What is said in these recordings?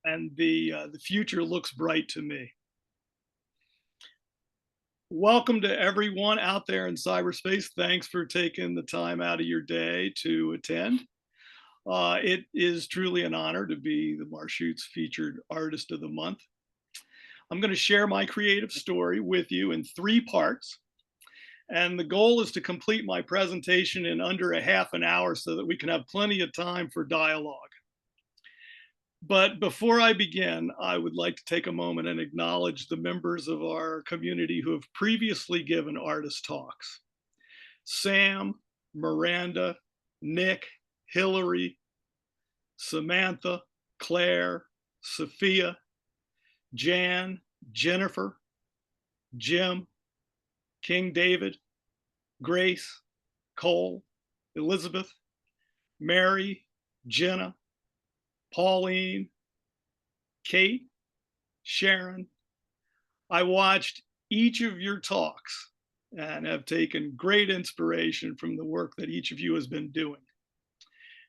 and the future looks bright to me. Welcome to everyone out there in cyberspace. Thanks for taking the time out of your day to attend. It is truly an honor to be the Marchutz Featured Artist of the Month. I'm going to share my creative story with you in 3 parts. And the goal is to complete my presentation in under a half an hour so that we can have plenty of time for dialogue. But before I begin, I would like to take a moment and acknowledge the members of our community who have previously given artist talks. Sam, Miranda, Nick, Hillary, Samantha, Claire, Sophia, Jan, Jennifer, Jim, King David, Grace, Cole, Elizabeth, Mary, Jenna, Pauline, Kate, Sharon. I watched each of your talks and have taken great inspiration from the work that each of you has been doing.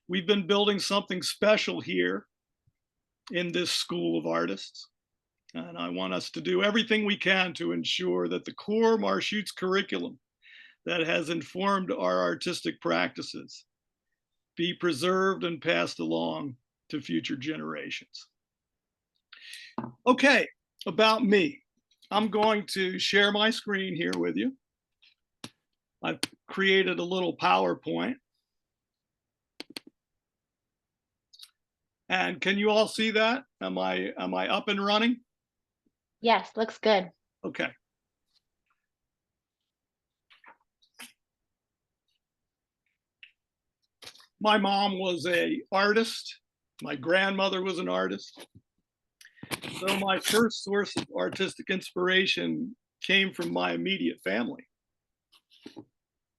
We've been building something special here in this School of Artists, and I want us to do everything we can to ensure that the core Marchutz curriculum that has informed our artistic practices be preserved and passed along to future generations. Okay, about me. I'm going to share my screen here with you. I've created a little PowerPoint. And can you all see that? Am I up and running? Yes, looks good. Okay. My mom was an artist. My grandmother was an artist. So my first source of artistic inspiration came from my immediate family.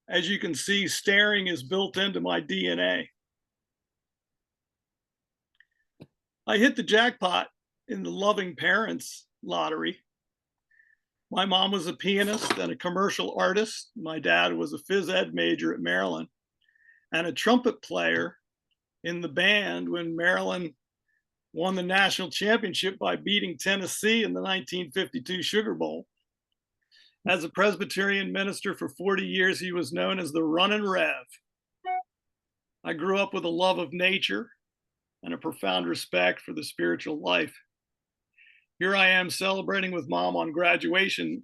As you can see, staring is built into my DNA. I hit the jackpot in the Loving Parents lottery. My mom was a pianist and a commercial artist. My dad was a phys ed major at Maryland and a trumpet player in the band when Maryland won the national championship by beating Tennessee in the 1952 Sugar Bowl. As a Presbyterian minister for 40 years, he was known as the Runnin' Rev. I grew up with a love of nature and a profound respect for the spiritual life. Here I am celebrating with mom on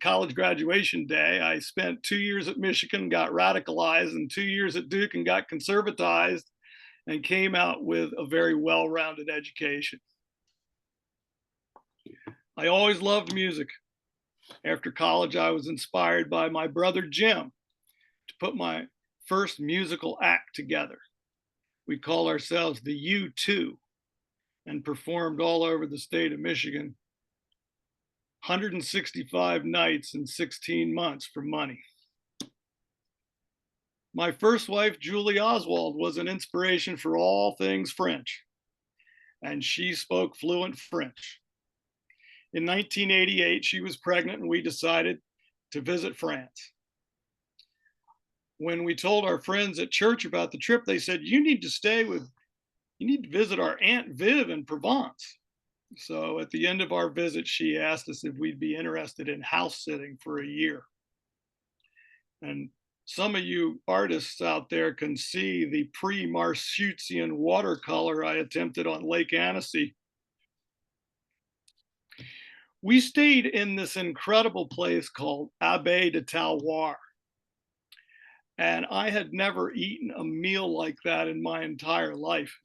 college graduation day. I spent 2 years at Michigan, got radicalized, and 2 years at Duke and got conservatized, and came out with a very well-rounded education. I always loved music. After college, I was inspired by my brother Jim to put my first musical act together. We call ourselves the U2 and performed all over the state of Michigan, 165 nights in 16 months for money. My first wife, Julie Oswald, was an inspiration for all things French, and she spoke fluent French. In 1988, she was pregnant, and we decided to visit France. When we told our friends at church about the trip, they said, you need to visit our Aunt Viv in Provence. So at the end of our visit, she asked us if we'd be interested in house sitting for a year. And some of you artists out there can see the pre-Marchutzian watercolor I attempted on Lake Annecy. We stayed in this incredible place called Abbaye de Talloires. And I had never eaten a meal like that in my entire life.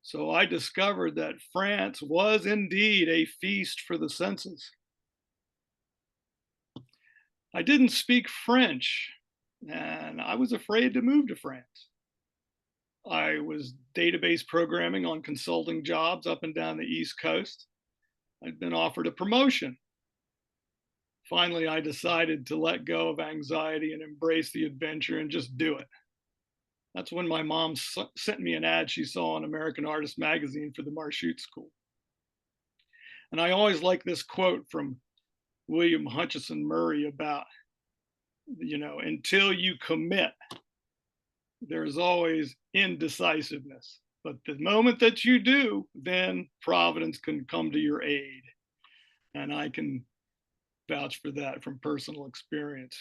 So I discovered that France was indeed a feast for the senses. I didn't speak French, and I was afraid to move to France. I was database programming on consulting jobs up and down the East Coast. I'd been offered a promotion. Finally, I decided to let go of anxiety and embrace the adventure and just do it. That's when my mom sent me an ad she saw in American Artist magazine for the Marchutz School. And I always like this quote from William Hutchison Murray about, until you commit, there's always indecisiveness, But the moment that you do, then Providence can come to your aid. And I can vouch for that from personal experience.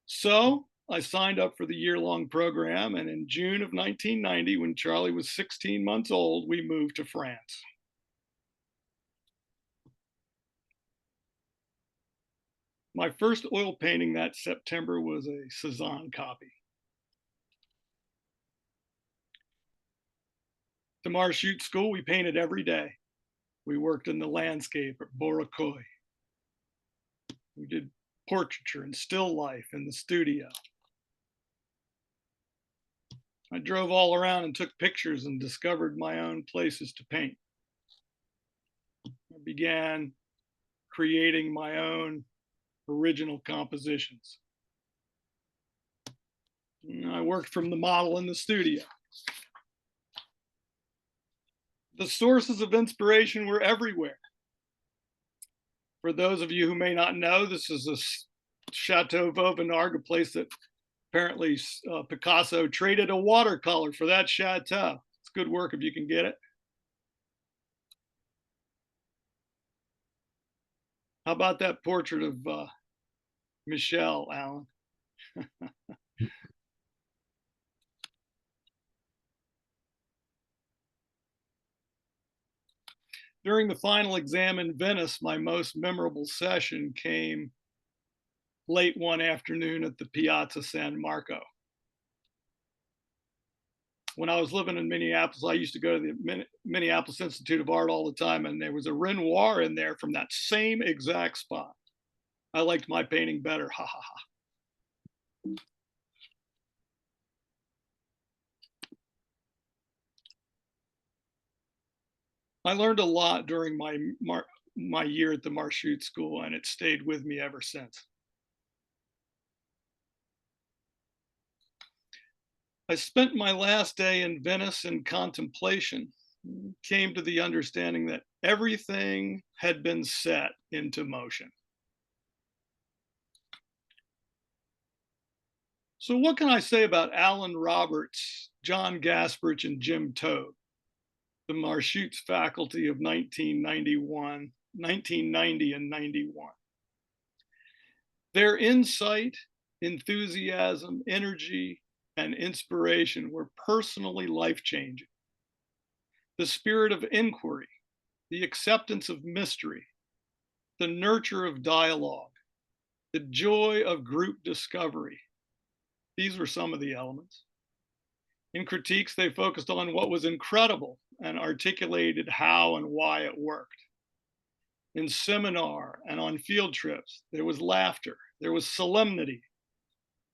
So I signed up for the year-long program, and in June of 1990, when Charlie was 16 months old, we moved to France. My first oil painting that September was a Cezanne copy. The Marchutz School, we painted every day. We worked in the landscape at Boricoy. We did portraiture and still life in the studio. I drove all around and took pictures and discovered my own places to paint. I began creating my own original compositions. I worked from the model in the studio. The sources of inspiration were everywhere. For those of you who may not know, this is a Chateau Vauvenargues, a place that apparently Picasso traded a watercolor for that chateau. It's good work if you can get it. How about that portrait of Michelle, Alan? During the final exam in Venice, my most memorable session came late one afternoon at the Piazza San Marco. When I was living in Minneapolis, I used to go to the Minneapolis Institute of Art all the time, and there was a Renoir in there from that same exact spot. I liked my painting better, ha ha ha. I learned a lot during my year at the Marchutz School, and it stayed with me ever since. I spent my last day in Venice in contemplation, came to the understanding that everything had been set into motion. So what can I say about Alan Roberts, John Gasparich, and Jim Toad, the Marchutz faculty of 1990 and 91? Their insight, enthusiasm, energy, and inspiration were personally life-changing. The spirit of inquiry, the acceptance of mystery, the nurture of dialogue, the joy of group discovery. These were some of the elements. In critiques, they focused on what was incredible and articulated how and why it worked. In seminar and on field trips, there was laughter, there was solemnity,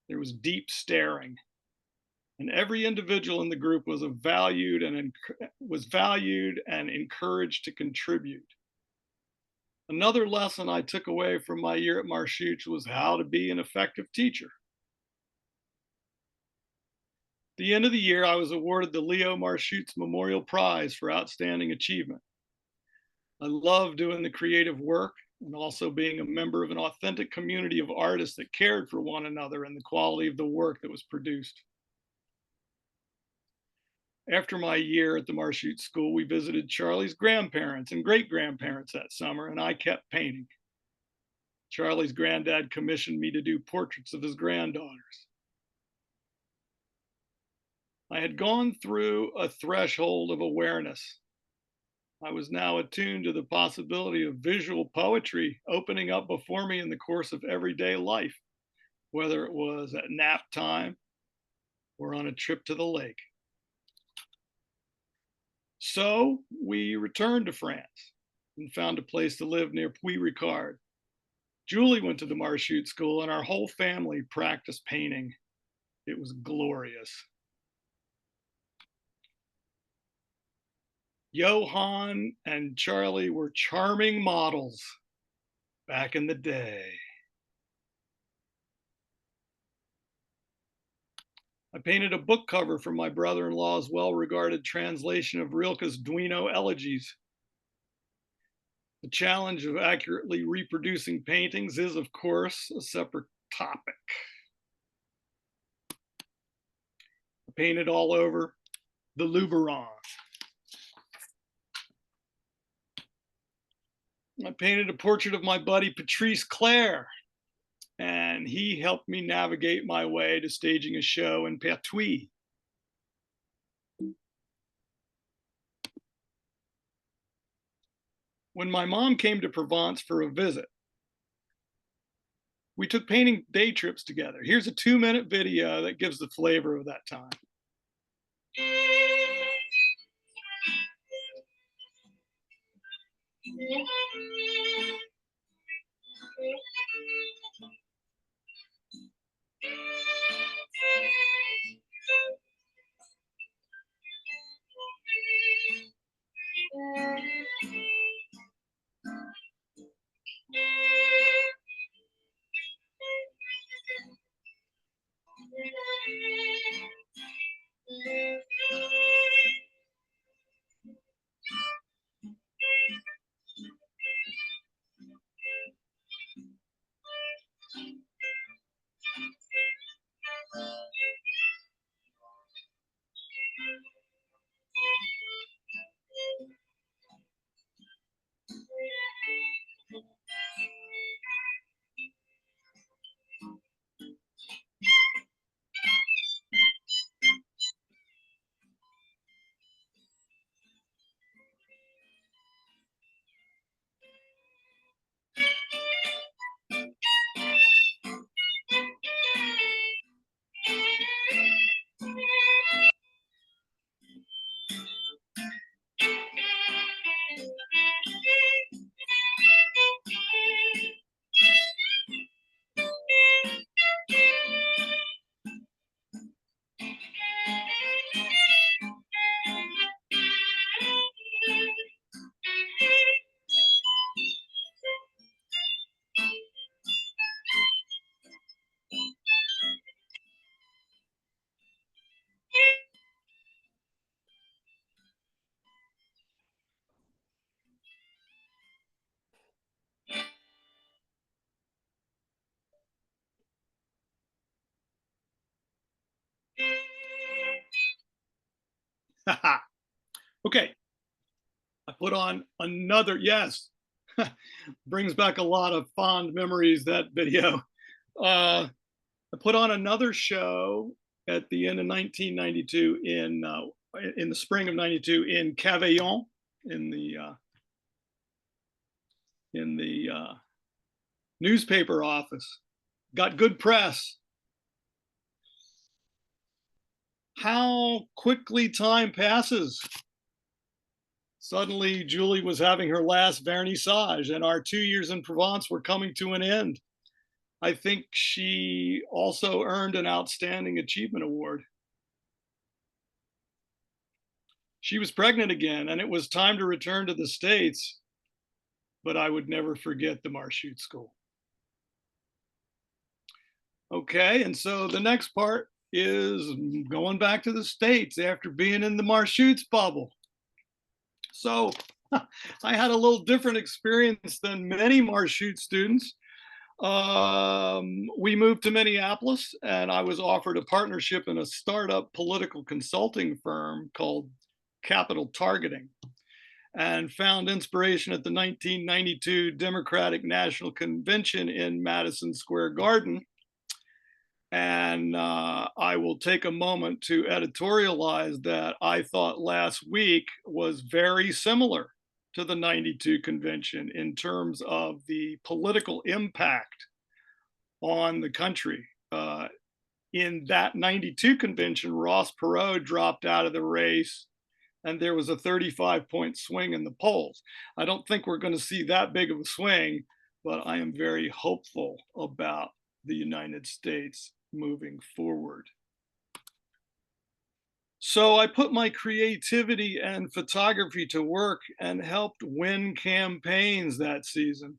there was deep staring. And every individual in the group was valued and encouraged to contribute. Another lesson I took away from my year at Marchutz was how to be an effective teacher. At the end of the year, I was awarded the Leo Marchutz Memorial Prize for Outstanding Achievement. I love doing the creative work and also being a member of an authentic community of artists that cared for one another and the quality of the work that was produced. After my year at the Marchutz School, we visited Charlie's grandparents and great-grandparents that summer, and I kept painting. Charlie's granddad commissioned me to do portraits of his granddaughters. I had gone through a threshold of awareness. I was now attuned to the possibility of visual poetry opening up before me in the course of everyday life, whether it was at nap time or on a trip to the lake. So we returned to France and found a place to live near Puy-Ricard. Julie went to the Marchutz School, and our whole family practiced painting. It was glorious. Johann and Charlie were charming models back in the day. I painted a book cover for my brother-in-law's well-regarded translation of Rilke's Duino Elegies. The challenge of accurately reproducing paintings is, of course, a separate topic. I painted all over the Luberon. I painted a portrait of my buddy Patrice Clare, and he helped me navigate my way to staging a show in Pertuis. When my mom came to Provence for a visit, we took painting day trips together. Here's a 2-minute video that gives the flavor of that time. Okay, I put on another, yes, brings back a lot of fond memories, that video. I put on another show at the end of 1992 in the spring of 92 in Cavaillon in the newspaper office. Got good press. How quickly time passes. Suddenly, Julie was having her last vernissage, and our 2 years in Provence were coming to an end. I think she also earned an Outstanding Achievement Award. She was pregnant again, and it was time to return to the States, but I would never forget the Marchutz School. Okay, and so the next part is going back to the States after being in the Marchutz bubble. So I had a little different experience than many Marchutz students. We moved to Minneapolis, and I was offered a partnership in a startup political consulting firm called Capital Targeting, and found inspiration at the 1992 Democratic National Convention in Madison Square Garden. And I will take a moment to editorialize that I thought last week was very similar to the 92 convention in terms of the political impact on the country. In that 92 convention, Ross Perot dropped out of the race, and there was a 35-point swing in the polls. I don't think we're going to see that big of a swing, but I am very hopeful about the United States moving forward. So I put my creativity and photography to work and helped win campaigns that season.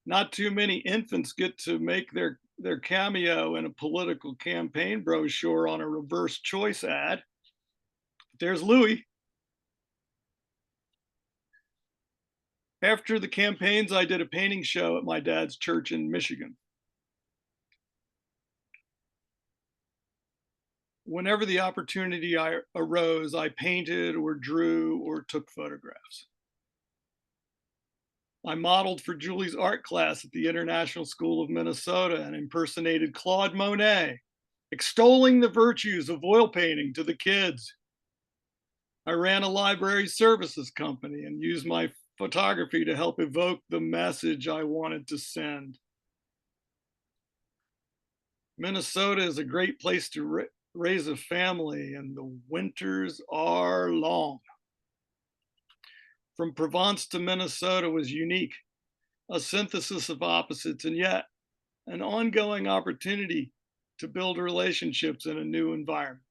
Not too many infants get to make their cameo in a political campaign brochure on a reverse choice ad. There's Louis. After the campaigns, I did a painting show at my dad's church in Michigan. Whenever the opportunity arose, I painted or drew or took photographs. I modeled for Julie's art class at the International School of Minnesota and impersonated Claude Monet, extolling the virtues of oil painting to the kids. I ran a library services company and used my photography to help evoke the message I wanted to send. Minnesota is a great place to raise a family, and the winters are long. From Provence to Minnesota was unique, a synthesis of opposites, and yet an ongoing opportunity to build relationships in a new environment.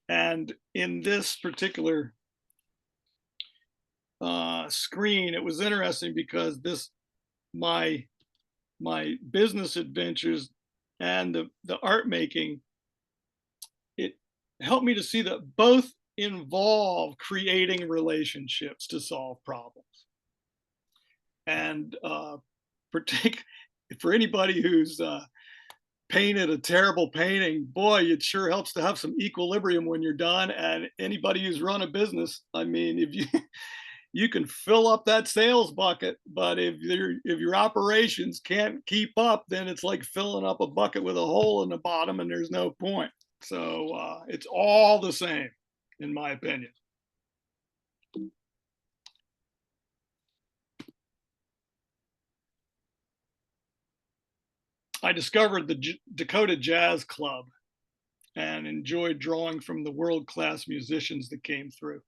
And in this particular screen, it was interesting because my business adventures and the art making, it helped me to see that both involve creating relationships to solve problems. And for anybody who's painted a terrible painting, boy, it sure helps to have some equilibrium when you're done. And anybody who's run a business, I mean, if you you can fill up that sales bucket, but if your operations can't keep up, then it's like filling up a bucket with a hole in the bottom, and there's no point. So it's all the same, in my opinion. I discovered the Dakota Jazz Club and enjoyed drawing from the world-class musicians that came through.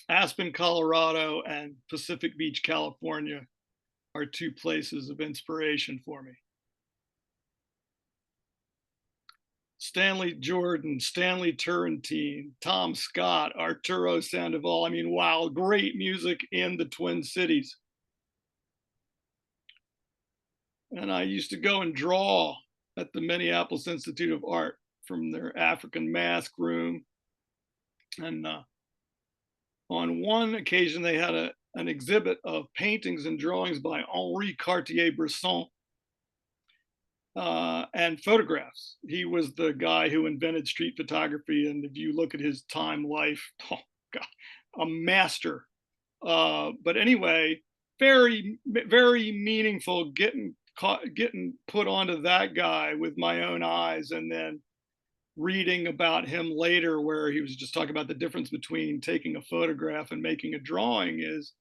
Aspen, Colorado, and Pacific Beach, California are two places of inspiration for me. Stanley Jordan, Stanley Turrentine, Tom Scott, Arturo Sandoval. I mean, wow, great music in the Twin Cities. And I used to go and draw at the Minneapolis Institute of Art from their African mask room. And on one occasion, they had an exhibit of paintings and drawings by Henri Cartier-Bresson and photographs. He was the guy who invented street photography. And if you look at his time life, oh God, a master. But anyway, very, very meaningful getting put onto that guy with my own eyes, and then reading about him later where he was just talking about the difference between taking a photograph and making a drawing is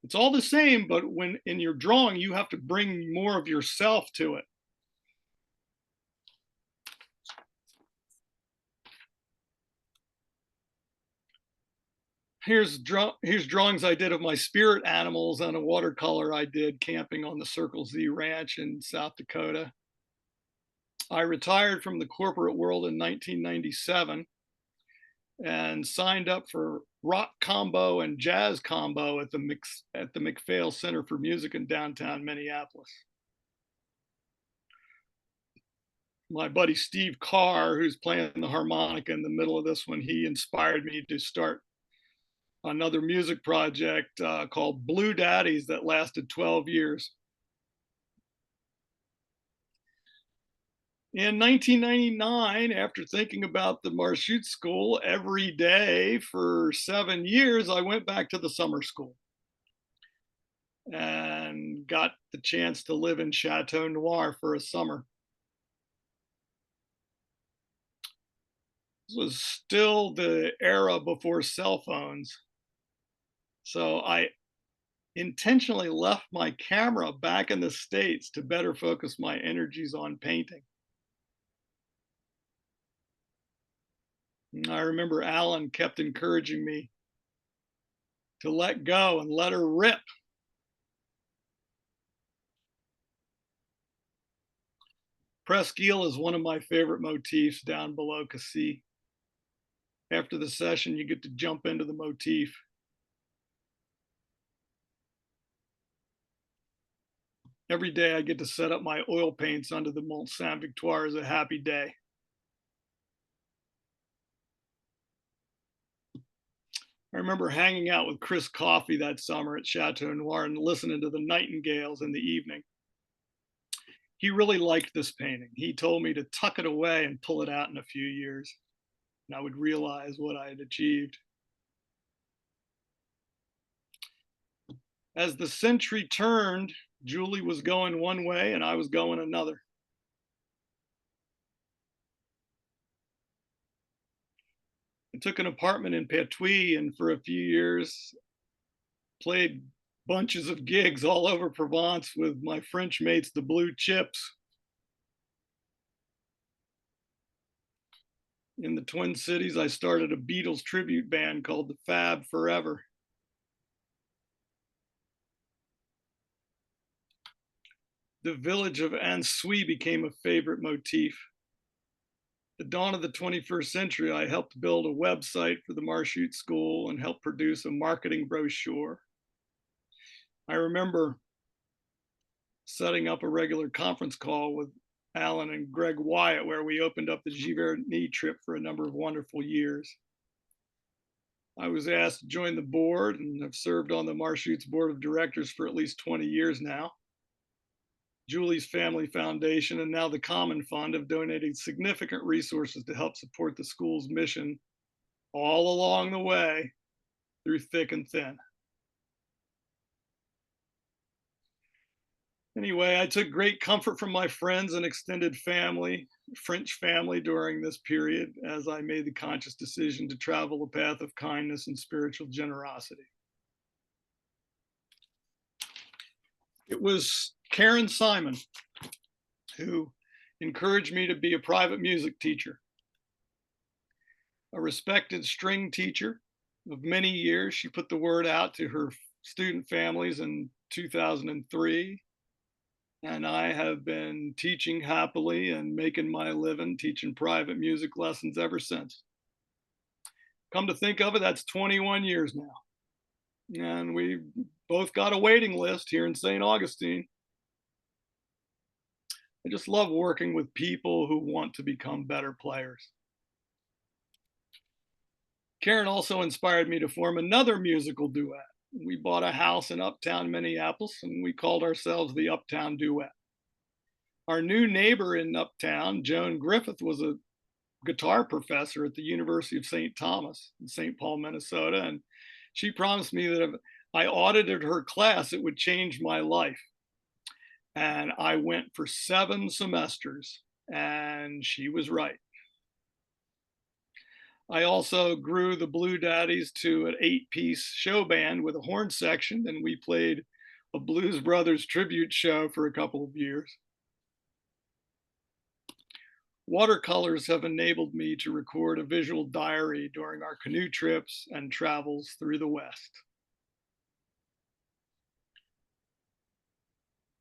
it's all the same, but when in your drawing you have to bring more of yourself to it. Here's drawings I did of my spirit animals and a watercolor I did camping on the Circle Z Ranch in South Dakota. I retired from the corporate world in 1997 and signed up for rock combo and jazz combo at the McPhail Center for Music in downtown Minneapolis. My buddy Steve Carr, who's playing the harmonica in the middle of this one, he inspired me to start another music project called Blue Daddies that lasted 12 years. In 1999, after thinking about the Marchutz school every day for 7 years, I went back to the summer school and got the chance to live in Chateau Noir for a summer. This was still the era before cell phones. So I intentionally left my camera back in the States to better focus my energies on painting. And I remember Alan kept encouraging me to let go and let her rip. Presqu'île is one of my favorite motifs down below Cassis. After the session, you get to jump into the motif. Every day I get to set up my oil paints under the Mont Saint Victoire is a happy day. I remember hanging out with Chris Coffey that summer at Chateau Noir and listening to the nightingales in the evening. He really liked this painting. He told me to tuck it away and pull it out in a few years, and I would realize what I had achieved. As the century turned, Julie was going one way and I was going another. I took an apartment in Pertuis and for a few years played bunches of gigs all over Provence with my French mates, the Blue Chips. In the Twin Cities, I started a Beatles tribute band called the Fab Forever. The village of Annecy became a favorite motif. At the dawn of the 21st century, I helped build a website for the Marchutz School and helped produce a marketing brochure. I remember setting up a regular conference call with Alan and Greg Wyatt, where we opened up the Giverny trip for a number of wonderful years. I was asked to join the board and have served on the Marchutz board of directors for at least 20 years now. Julie's Family Foundation and now the Common Fund have donated significant resources to help support the school's mission all along the way through thick and thin. Anyway, I took great comfort from my friends and extended family, French family, during this period as I made the conscious decision to travel the path of kindness and spiritual generosity. It was Karen Simon who encouraged me to be a private music teacher. A respected string teacher of many years, she put the word out to her student families in 2003. And I have been teaching happily and making my living teaching private music lessons ever since. Come to think of it, that's 21 years now. And we both got a waiting list here in St. Augustine. I just love working with people who want to become better players. Karen also inspired me to form another musical duet. We bought a house in uptown Minneapolis and we called ourselves the Uptown Duet. Our new neighbor in Uptown, Joan Griffith, was a guitar professor at the University of St. Thomas in St. Paul, Minnesota. And she promised me that if I audited her class, it would change my life. And I went for 7 semesters and she was right. I also grew the Blue Daddies to an 8-piece show band with a horn section, and we played a Blues Brothers tribute show for a couple of years. Watercolors have enabled me to record a visual diary during our canoe trips and travels through the West.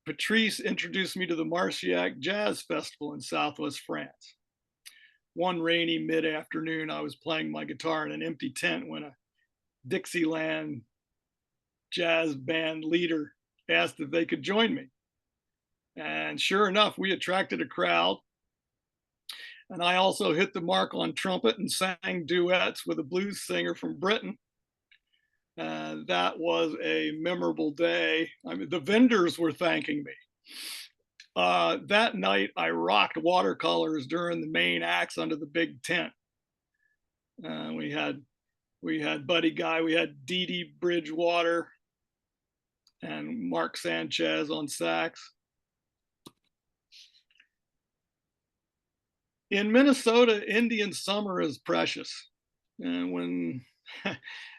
Patrice introduced me to the Marciac Jazz Festival in Southwest France. One rainy mid-afternoon, I was playing my guitar in an empty tent when a Dixieland jazz band leader asked if they could join me. And sure enough, we attracted a crowd. And I also hit the mark on trumpet and sang duets with a blues singer from Britain. And that was a memorable day. I mean, the vendors were thanking me. That night, I rocked watercolors during the main acts under the big tent. We had Buddy Guy, we had Dee Dee Bridgewater, and Mark Sanchez on sax. In Minnesota, Indian summer is precious, and when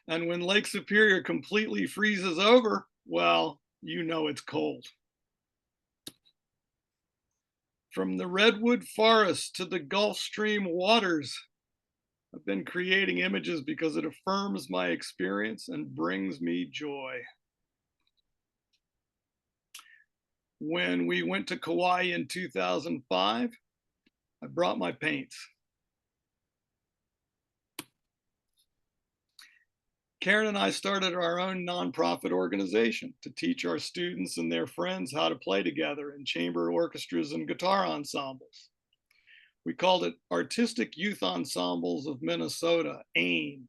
and when Lake Superior completely freezes over, well, you know it's cold. From the redwood forest to the Gulf Stream waters, I've been creating images because it affirms my experience and brings me joy. When we went to Kauai in 2005, I brought my paints. Karen and I started our own nonprofit organization to teach our students and their friends how to play together in chamber orchestras and guitar ensembles. We called it Artistic Youth Ensembles of Minnesota, AIM.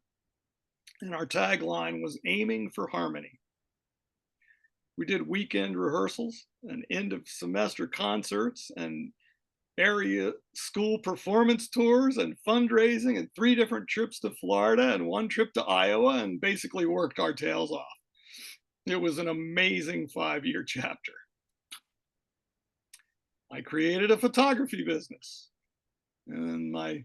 and our tagline was aiming for harmony. We did weekend rehearsals and end of semester concerts and area school performance tours and fundraising and 3 different trips to Florida and 1 trip to Iowa, and basically worked our tails off. It was an amazing 5-year chapter. I created a photography business, and my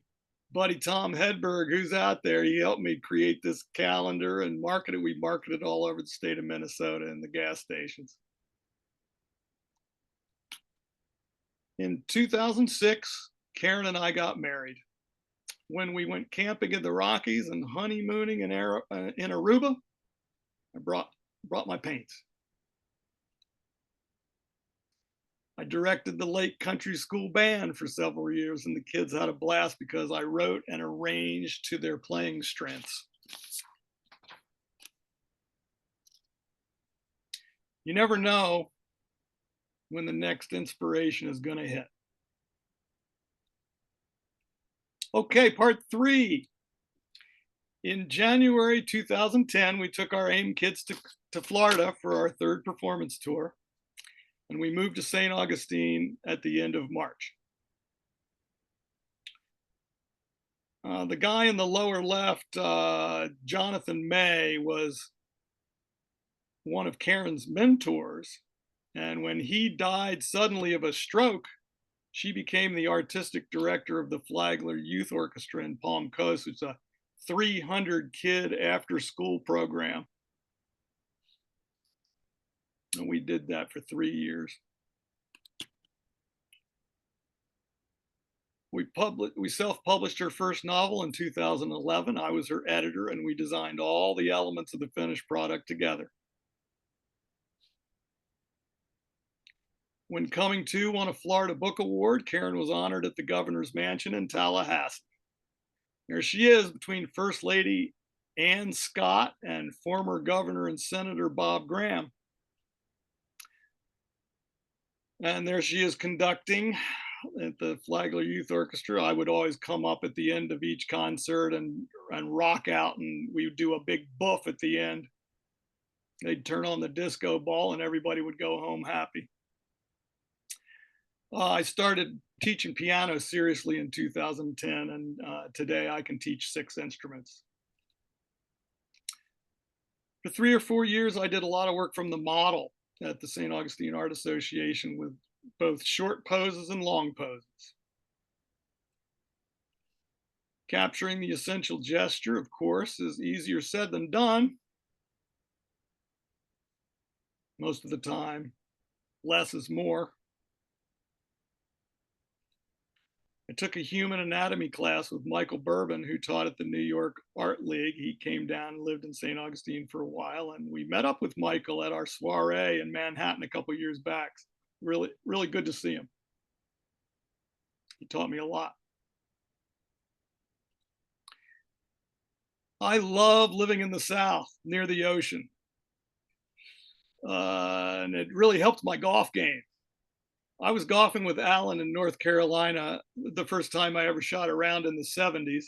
buddy Tom Hedberg, who's out there, he helped me create this calendar and market it. We marketed all over the state of Minnesota in the gas stations. In 2006, Karen and I got married. When we went camping in the Rockies and honeymooning in Aruba, I brought my paints. I directed the Lake Country School Band for several years, and the kids had a blast because I wrote and arranged to their playing strengths. You never know when the next inspiration is going to hit. Okay, part 3. In January 2010, we took our AIM kids to Florida for our 3rd performance tour, and we moved to St. Augustine at the end of March. The guy in the lower left, Jonathan May, was one of Karen's mentors, and when he died suddenly of a stroke, she became the artistic director of the Flagler Youth Orchestra in Palm Coast. It's a 300 kid after school program. And we did that for 3 years. We self-published her first novel in 2011. I was her editor, and we designed all the elements of the finished product together. When Coming To won a Florida Book Award, Karen was honored at the governor's mansion in Tallahassee. There she is between First Lady Ann Scott and former Governor and Senator Bob Graham. And there she is conducting at the Flagler Youth Orchestra. I would always come up at the end of each concert and rock out, and we would do a big boof at the end. They'd turn on the disco ball and everybody would go home happy. I started teaching piano seriously in 2010, and today I can teach 6 instruments. For 3 or 4 years, I did a lot of work from the model at the St. Augustine Art Association with both short poses and long poses. Capturing the essential gesture, of course, is easier said than done. Most of the time, less is more. I took a human anatomy class with Michael Bourbon, who taught at the New York Art League. He came down and lived in St. Augustine for a while, and we met up with Michael at our soiree in Manhattan a couple years back. Really, really good to see him. He taught me a lot. I love living in the South near the ocean. And it really helped my golf game. I was golfing with Alan in North Carolina the first time I ever shot around in the 70s.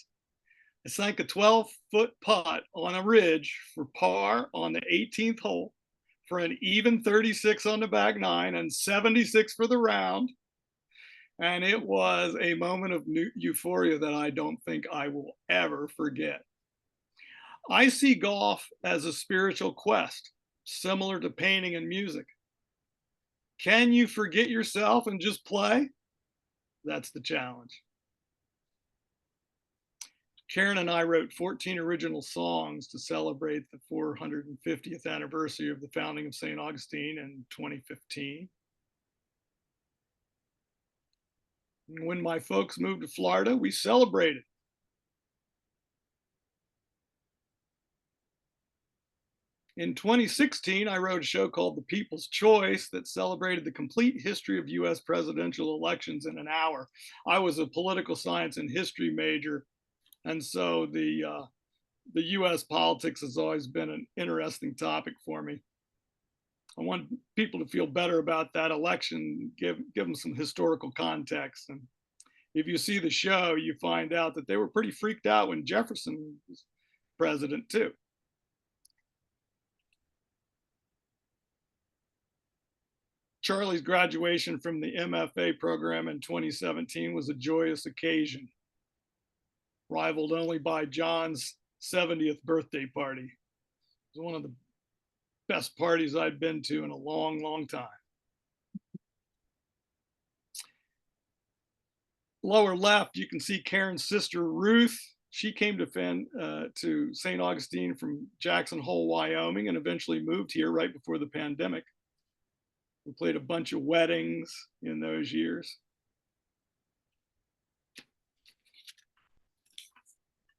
I sank a 12-foot putt on a ridge for par on the 18th hole for an even 36 on the back 9 and 76 for the round. And it was a moment of euphoria that I don't think I will ever forget. I see golf as a spiritual quest, similar to painting and music. Can you forget yourself and just play? That's the challenge. Karen and I wrote 14 original songs to celebrate the 450th anniversary of the founding of St. Augustine in 2015. And when my folks moved to Florida, we celebrated. In 2016, I wrote a show called The People's Choice that celebrated the complete history of US presidential elections in an hour. I was a political science and history major, and so the US politics has always been an interesting topic for me. I want people to feel better about that election, give them some historical context. And if you see the show, you find out that they were pretty freaked out when Jefferson was president too. Charlie's graduation from the MFA program in 2017 was a joyous occasion, rivaled only by John's 70th birthday party. It was one of the best parties I'd been to in a long, long time. Lower left, you can see Karen's sister, Ruth. She came to St. Augustine from Jackson Hole, Wyoming, and eventually moved here right before the pandemic. We played a bunch of weddings in those years.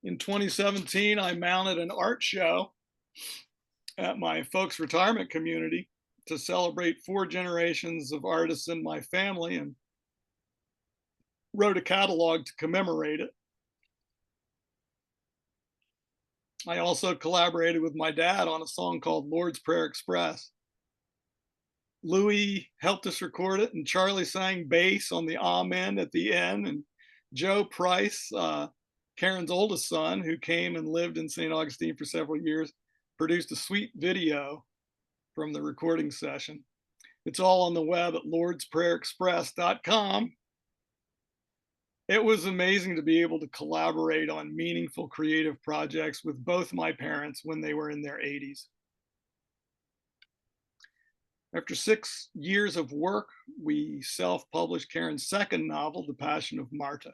In 2017, I mounted an art show at my folks' retirement community to celebrate 4 generations of artists in my family, and wrote a catalog to commemorate it. I also collaborated with my dad on a song called Lord's Prayer Express. Louis helped us record it, and Charlie sang bass on the amen at the end. And Joe Price, Karen's oldest son, who came and lived in St. Augustine for several years, produced a sweet video from the recording session. It's all on the web at lordsprayerexpress.com. It was amazing to be able to collaborate on meaningful creative projects with both my parents when they were in their 80s. After 6 years of work, we self-published Karen's second novel, The Passion of Marta.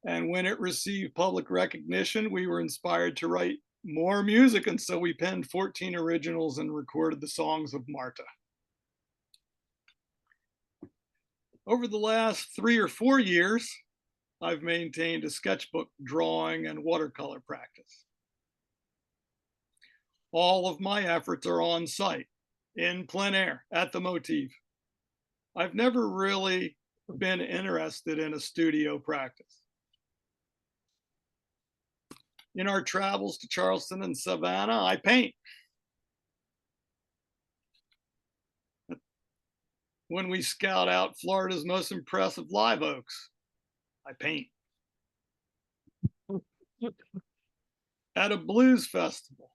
And when it received public recognition, we were inspired to write more music, and so we penned 14 originals and recorded the songs of Marta. Over the last 3 or 4 years, I've maintained a sketchbook, drawing, and watercolor practice. All of my efforts are on site, in plein air, at the motif. I've never really been interested in a studio practice. In our travels to Charleston and Savannah, I paint. When we scout out Florida's most impressive live oaks, I paint. At a blues festival,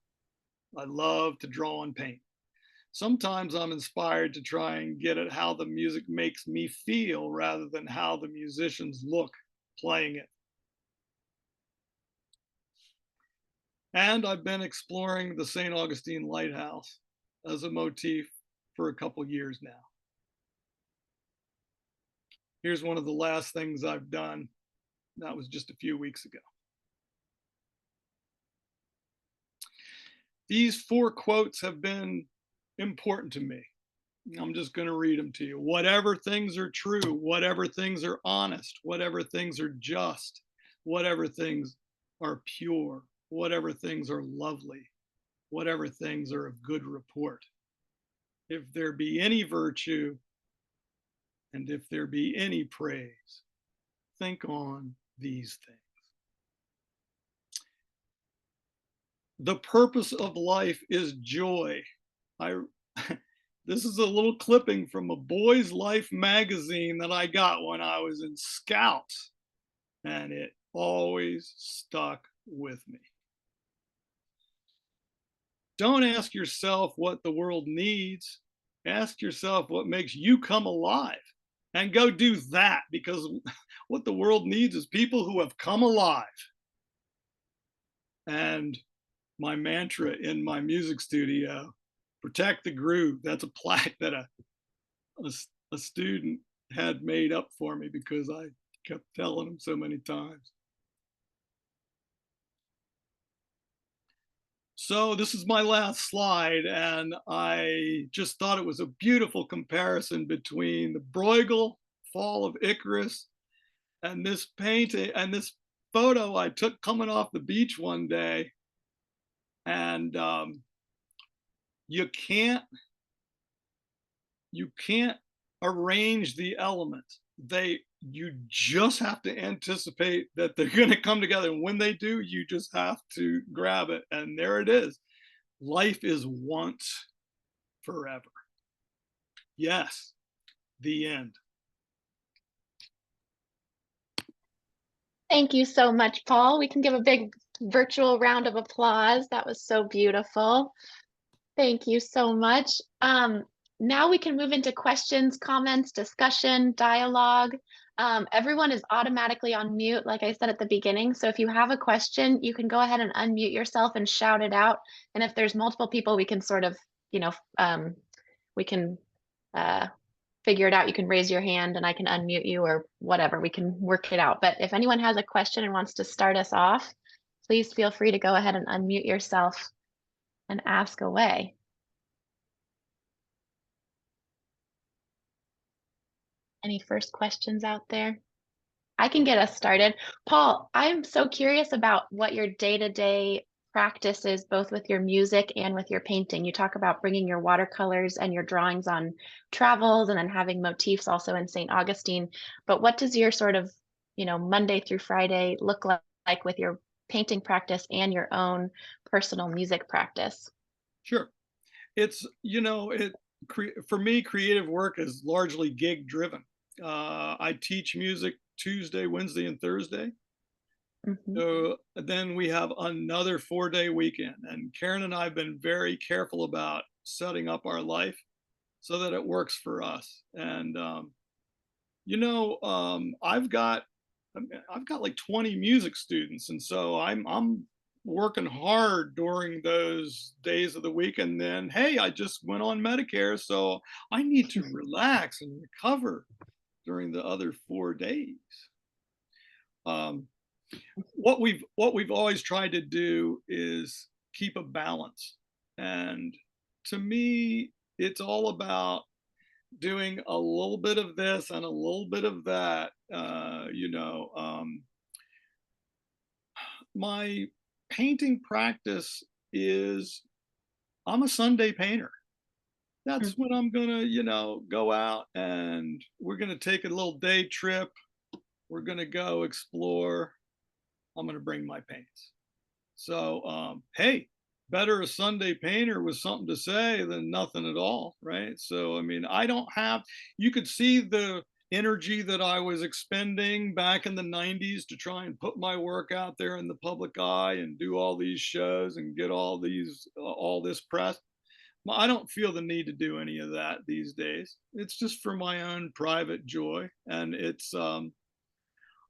I love to draw and paint. Sometimes I'm inspired to try and get at how the music makes me feel rather than how the musicians look playing it. And I've been exploring the St. Augustine Lighthouse as a motif for a couple years now. Here's one of the last things I've done. That was just a few weeks ago. These 4 quotes have been important to me. I'm just going to read them to you. Whatever things are true, whatever things are honest, whatever things are just, whatever things are pure, whatever things are lovely, whatever things are of good report. If there be any virtue, and if there be any praise, think on these things. The purpose of life is joy. This is a little clipping from a Boy's Life magazine that I got when I was in Scouts, and it always stuck with me. Don't ask yourself what the world needs. Ask yourself what makes you come alive, and go do that, because what the world needs is people who have come alive. And my mantra in my music studio, protect the groove. That's a plaque that a student had made up for me because I kept telling him so many times. So this is my last slide, and I just thought it was a beautiful comparison between the Bruegel Fall of Icarus and this painting and this photo I took coming off the beach one day. And you can't arrange the elements. You just have to anticipate that they're going to come together, and when they do, you just have to grab it, and there it is. Life is once, forever. Yes, the end. Thank you so much, Paul. We can give a big virtual round of applause. That was so beautiful. Thank you so much. now we can move into questions, comments, discussion, dialogue. Everyone is automatically on mute, like I said at the beginning. So if you have a question, you can go ahead and unmute yourself and shout it out. And if there's multiple people, we can sort of, you know, we can uh, figure it out. You can raise your hand and I can unmute you or whatever. We can work it out. But if anyone has a question and wants to start us off, please feel free to go ahead and unmute yourself and ask away. Any first questions out there? I can get us started. Paul, I'm so curious about what your day-to-day practice is, both with your music and with your painting. You talk about bringing your watercolors and your drawings on travels and then having motifs also in St. Augustine. But what does your sort of, Monday through Friday look like with your painting practice and your own personal music practice? Sure. It's, for me, creative work is largely gig driven. I teach music Tuesday, Wednesday, and Thursday. Mhm. So then we have another 4-day weekend. And Karen and I have been very careful about setting up our life so that it works for us. And, I've got like 20 music students. And so I'm working hard during those days of the week. And then, hey, I just went on Medicare. So I need to relax and recover during the other 4 days. Um, what we've always tried to do is keep a balance, and to me it's all about doing a little bit of this and a little bit of that. My painting practice is, I'm a Sunday painter. That's when I'm gonna, go out and we're gonna take a little day trip. We're gonna go explore. I'm gonna bring my paints. So, hey, better a Sunday painter with something to say than nothing at all, right? So, I mean, I don't have, you could see the energy that I was expending back in the 90s to try and put my work out there in the public eye and do all these shows and get all this press. Well, I don't feel the need to do any of that these days. It's just for my own private joy. And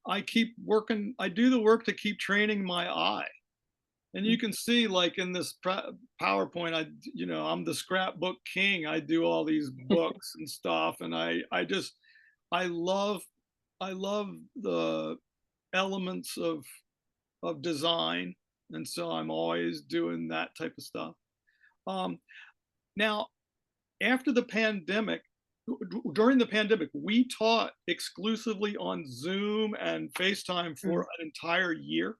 I keep working, I do the work to keep training my eye. And you can see, like in this PowerPoint, I'm the scrapbook king. I do all these books and stuff, and I love, I love the elements of design, and so I'm always doing that type of stuff. Um, Now, after the pandemic, during the pandemic, we taught exclusively on Zoom and FaceTime for Mm, an entire year.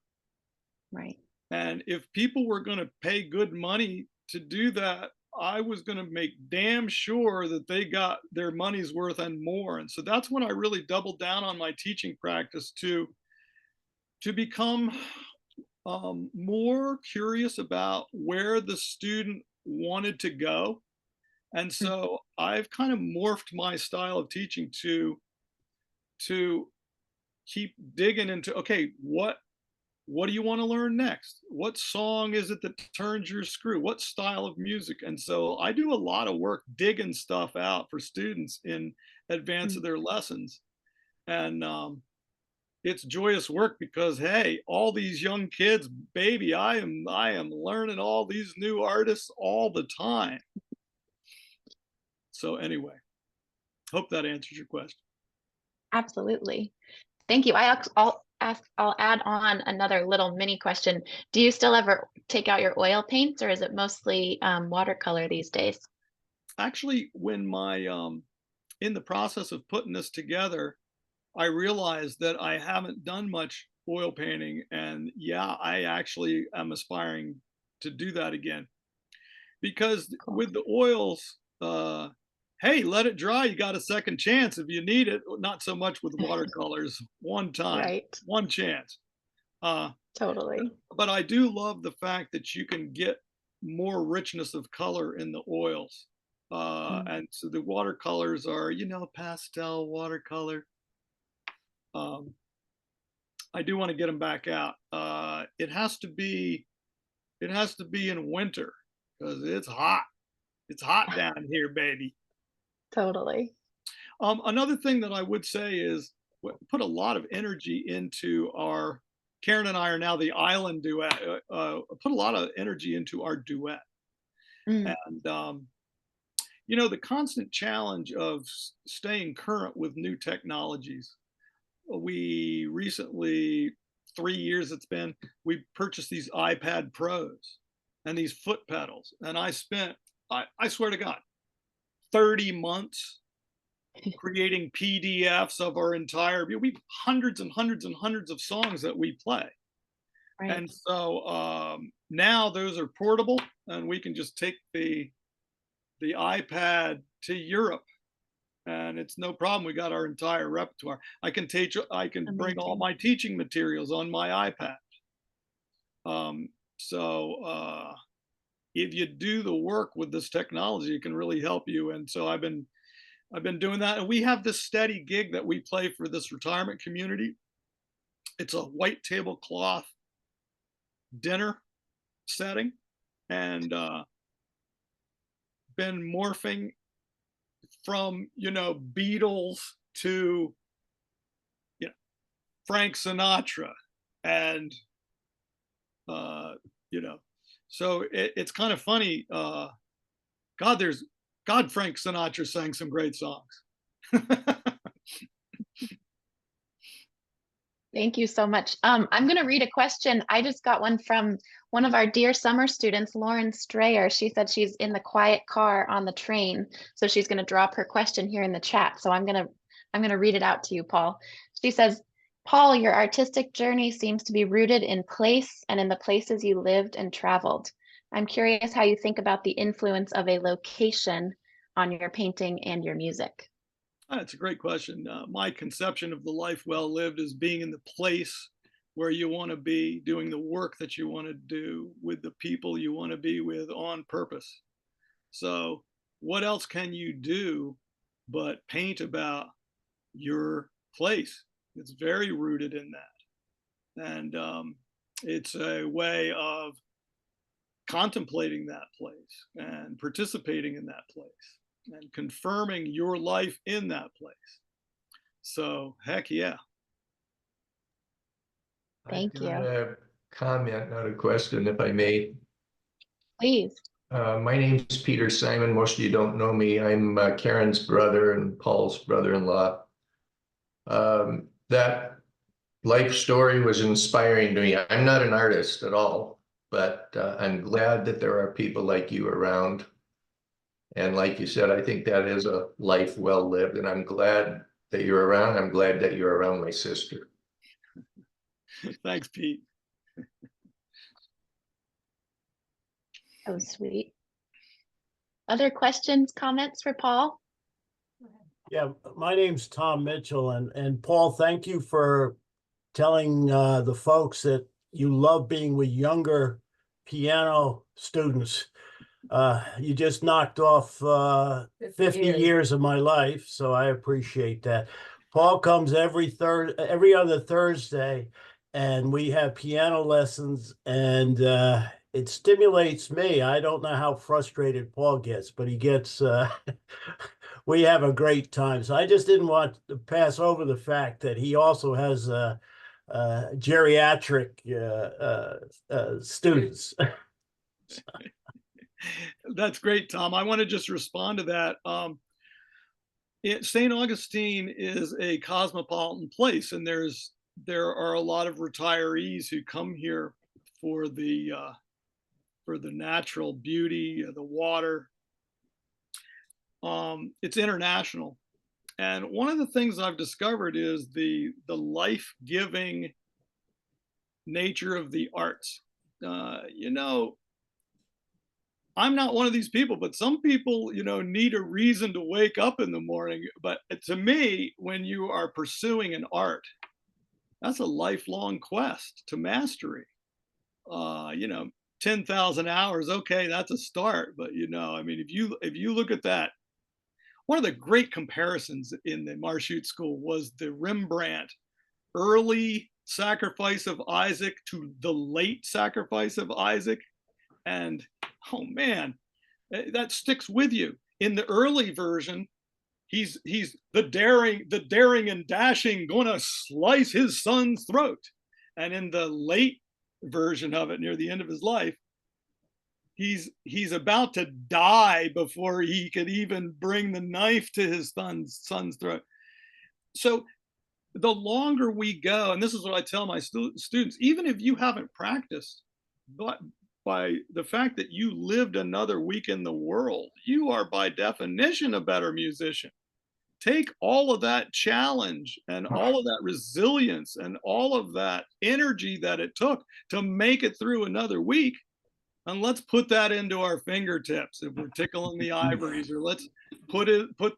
right. And if people were going to pay good money to do that, I was going to make damn sure that they got their money's worth and more. And so that's when I really doubled down on my teaching practice to become more curious about where the student wanted to go. And Mm, so I've kind of morphed my style of teaching to keep digging into, okay, what do you want to learn next? What song is it that turns your screw? What style of music? And so I do a lot of work digging stuff out for students in advance of mm. their lessons. And it's joyous work because, hey, all these young kids, baby, I am learning all these new artists all the time. So anyway, hope that answers your question. Absolutely. Thank you. I'll add on another little mini question. Do you still ever take out your oil paints or is it mostly watercolor these days? Actually, when my in the process of putting this together, I realized that I haven't done much oil painting, and yeah, I actually am aspiring to do that again because Cool. with the oils, hey, let it dry. You got a second chance if you need it. Not so much with watercolors. One time, Right. one chance. Uh, Totally. but I do love the fact that you can get more richness of color in the oils. Mm, And so the watercolors are, pastel watercolor. Um, I do want to get them back out. It has to be in winter because it's hot. It's hot down here, baby. Totally. Another thing that I would say is put a lot of energy into our Karen and I are now the island duet. Put a lot of energy into our duet, Mm, and the constant challenge of staying current with new technologies. We recently, 3 years it's been, we purchased these iPad Pros and these foot pedals, and I spent, I swear to God, 30 months creating PDFs of our entire, we hundreds and hundreds and hundreds of songs that we play. right. And so now those are portable, and we can just take the iPad to Europe, and it's no problem. We got our entire repertoire. I can bring all Amazing. my teaching materials on my iPad. So if you do the work with this technology, it can really help you. And so I've been doing that, and we have this steady gig that we play for this retirement community. It's a white tablecloth dinner setting, and been morphing from Beatles to you know Frank Sinatra, and uh, you know, so it's kind of funny. God, Frank Sinatra sang some great songs. Thank you so much. I'm going to read a question. I just got one from one of our dear summer students, Lauren Strayer. She said she's in the quiet car on the train, so she's going to drop her question here in the chat. So I'm going to read it out to you, Paul. She says, "Paul, your artistic journey seems to be rooted in place and in the places you lived and traveled. I'm curious how you think about the influence of a location on your painting and your music." That's a great question. My conception of the life well lived is being in the place where you want to be, doing the work that you want to do with the people you want to be with on purpose. So, what else can you do but paint about your place? It's very rooted in that. And it's a way of contemplating that place and participating in that place and confirming your life in that place. So, heck yeah. I've Thank got you. a comment, not a question, if I may. Please. My name's Peter Simon. Most of you don't know me. I'm Karen's brother and Paul's brother-in-law. That life story was inspiring to me. I'm not an artist at all, but I'm glad that there are people like you around. And like you said, I think that is a life well lived, and I'm glad that you're around. I'm glad that you're around my sister. Thanks, Pete. Oh, sweet. Other questions, comments for Paul? Yeah, my name's Tom Mitchell, and Paul, thank you for telling the folks that you love being with younger piano students. You just knocked off 50 years of my life, so I appreciate that. Paul comes every other Thursday, and we have piano lessons, and it stimulates me. I don't know how frustrated Paul gets, but he gets, we have a great time. So I just didn't want to pass over the fact that he also has geriatric students. That's great, Tom. I want to just respond to that. St. Augustine is a cosmopolitan place, and there are a lot of retirees who come here for the natural beauty of the water. It's international, and one of the things I've discovered is the life-giving nature of the arts. I'm not one of these people, but some people, need a reason to wake up in the morning. But to me, when you are pursuing an art, that's a lifelong quest to mastery. 10,000 hours, okay, that's a start. But if you look at that, one of the great comparisons in the Marchutz school was the Rembrandt early sacrifice of Isaac to the late sacrifice of Isaac. And oh man, that sticks with you. In the early version, he's the daring and dashing gonna slice his son's throat. And in the late version of it, near the end of his life, he's about to die before he could even bring the knife to his son's throat. So the longer we go, and this is what I tell my students, even if you haven't practiced, but by the fact that you lived another week in the world, you are by definition a better musician. Take all of that challenge and all of that resilience and all of that energy that it took to make it through another week, and let's put that into our fingertips if we're tickling the ivories, or let's put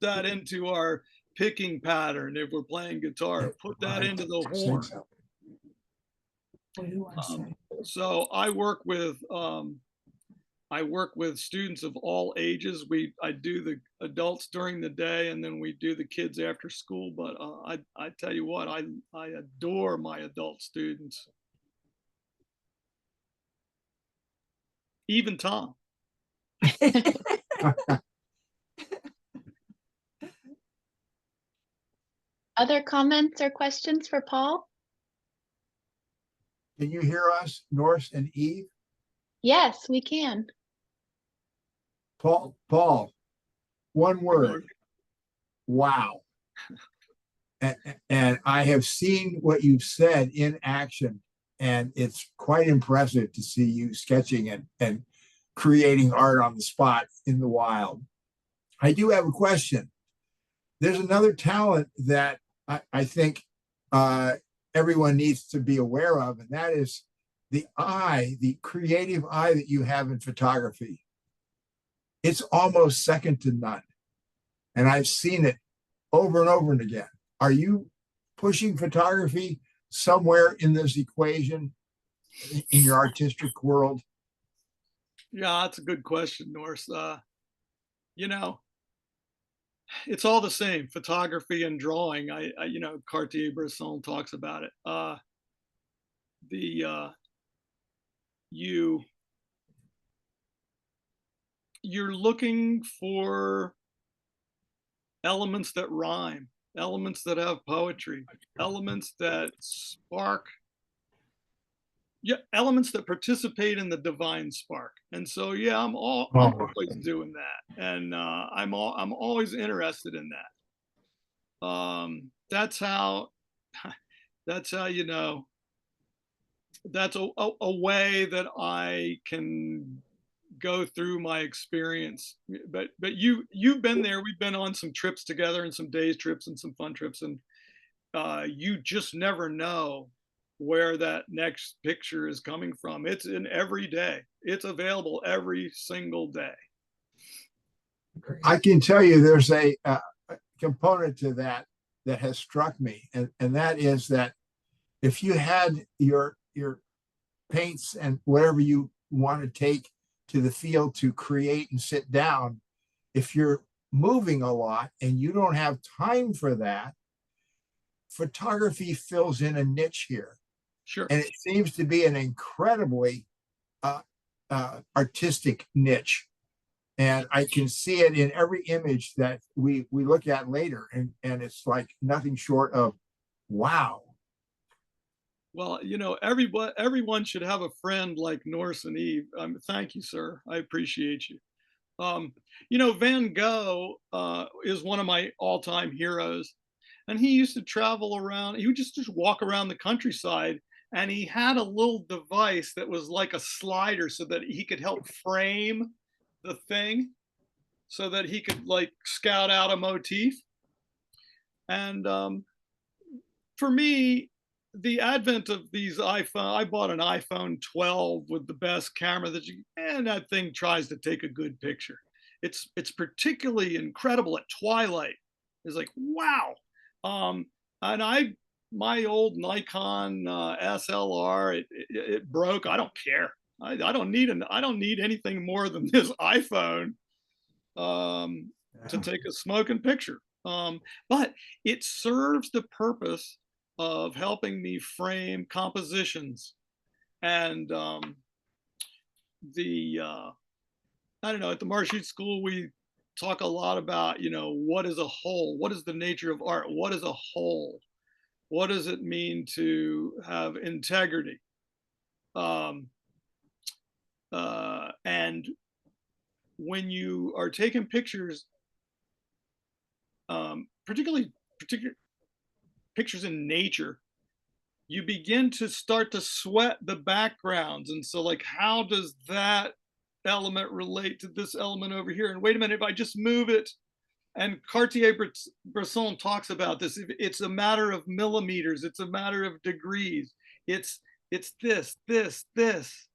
that into our picking pattern if we're playing guitar, put that into the horn. So I work with students of all ages. I do the adults during the day, and then we do the kids after school. But I tell you what, I adore my adult students. Even Tom. Other comments or questions for Paul? Can you hear us, Norse and Eve? Yes, we can. Paul, one word. Wow. And I have seen what you've said in action, and it's quite impressive to see you sketching and creating art on the spot in the wild. I do have a question. There's another talent that I think everyone needs to be aware of, and that is the eye, the creative eye that you have in photography. It's almost second to none. And I've seen it over and over and again. Are you pushing photography somewhere in this equation in your artistic world? Yeah, that's a good question, Norse. You know, it's all the same, photography and drawing. I Cartier-Bresson talks about it. You're looking for elements that rhyme, elements that have poetry, elements that spark, elements that participate in the divine spark. And so, yeah, I'm always doing that, and I'm always interested in that. That's how you know. That's a way that I can go through my experience. But you've been there. We've been on some trips together, and some days trips and some fun trips, and you just never know where that next picture is coming from. It's in every day. It's available every single day. I can tell you there's a component to that has struck me, and that is that if you had your paints and whatever you want to take to the field to create and sit down, if you're moving a lot and you don't have time for that, photography fills in a niche here. Sure. And it seems to be an incredibly artistic niche. And I can see it in every image that we look at later. And it's like nothing short of wow. Well, everyone should have a friend like Norse and Eve. Thank you, sir. I appreciate you. Van Gogh is one of my all-time heroes. And he used to travel around. He would just walk around the countryside. And he had a little device that was like a slider so that he could help frame the thing, so that he could like scout out a motif. And for me, the advent of these I bought an iPhone 12 with the best camera and that thing tries to take a good picture. It's particularly incredible at twilight. It's like, wow. And my old Nikon SLR, it broke. I don't care. I don't need anything more than this iPhone to take a smoking picture. But it serves the purpose of helping me frame compositions. And I don't know, at the Marchutz school, we talk a lot about, what is a whole? What is the nature of art? What is a whole? What does it mean to have integrity? And when you are taking pictures, particular pictures in nature, you begin to start to sweat the backgrounds. And so, like, how does that element relate to this element over here? And wait a minute, if I just move it, and Cartier-Bresson talks about this, it's a matter of millimeters, it's a matter of degrees. It's this, this.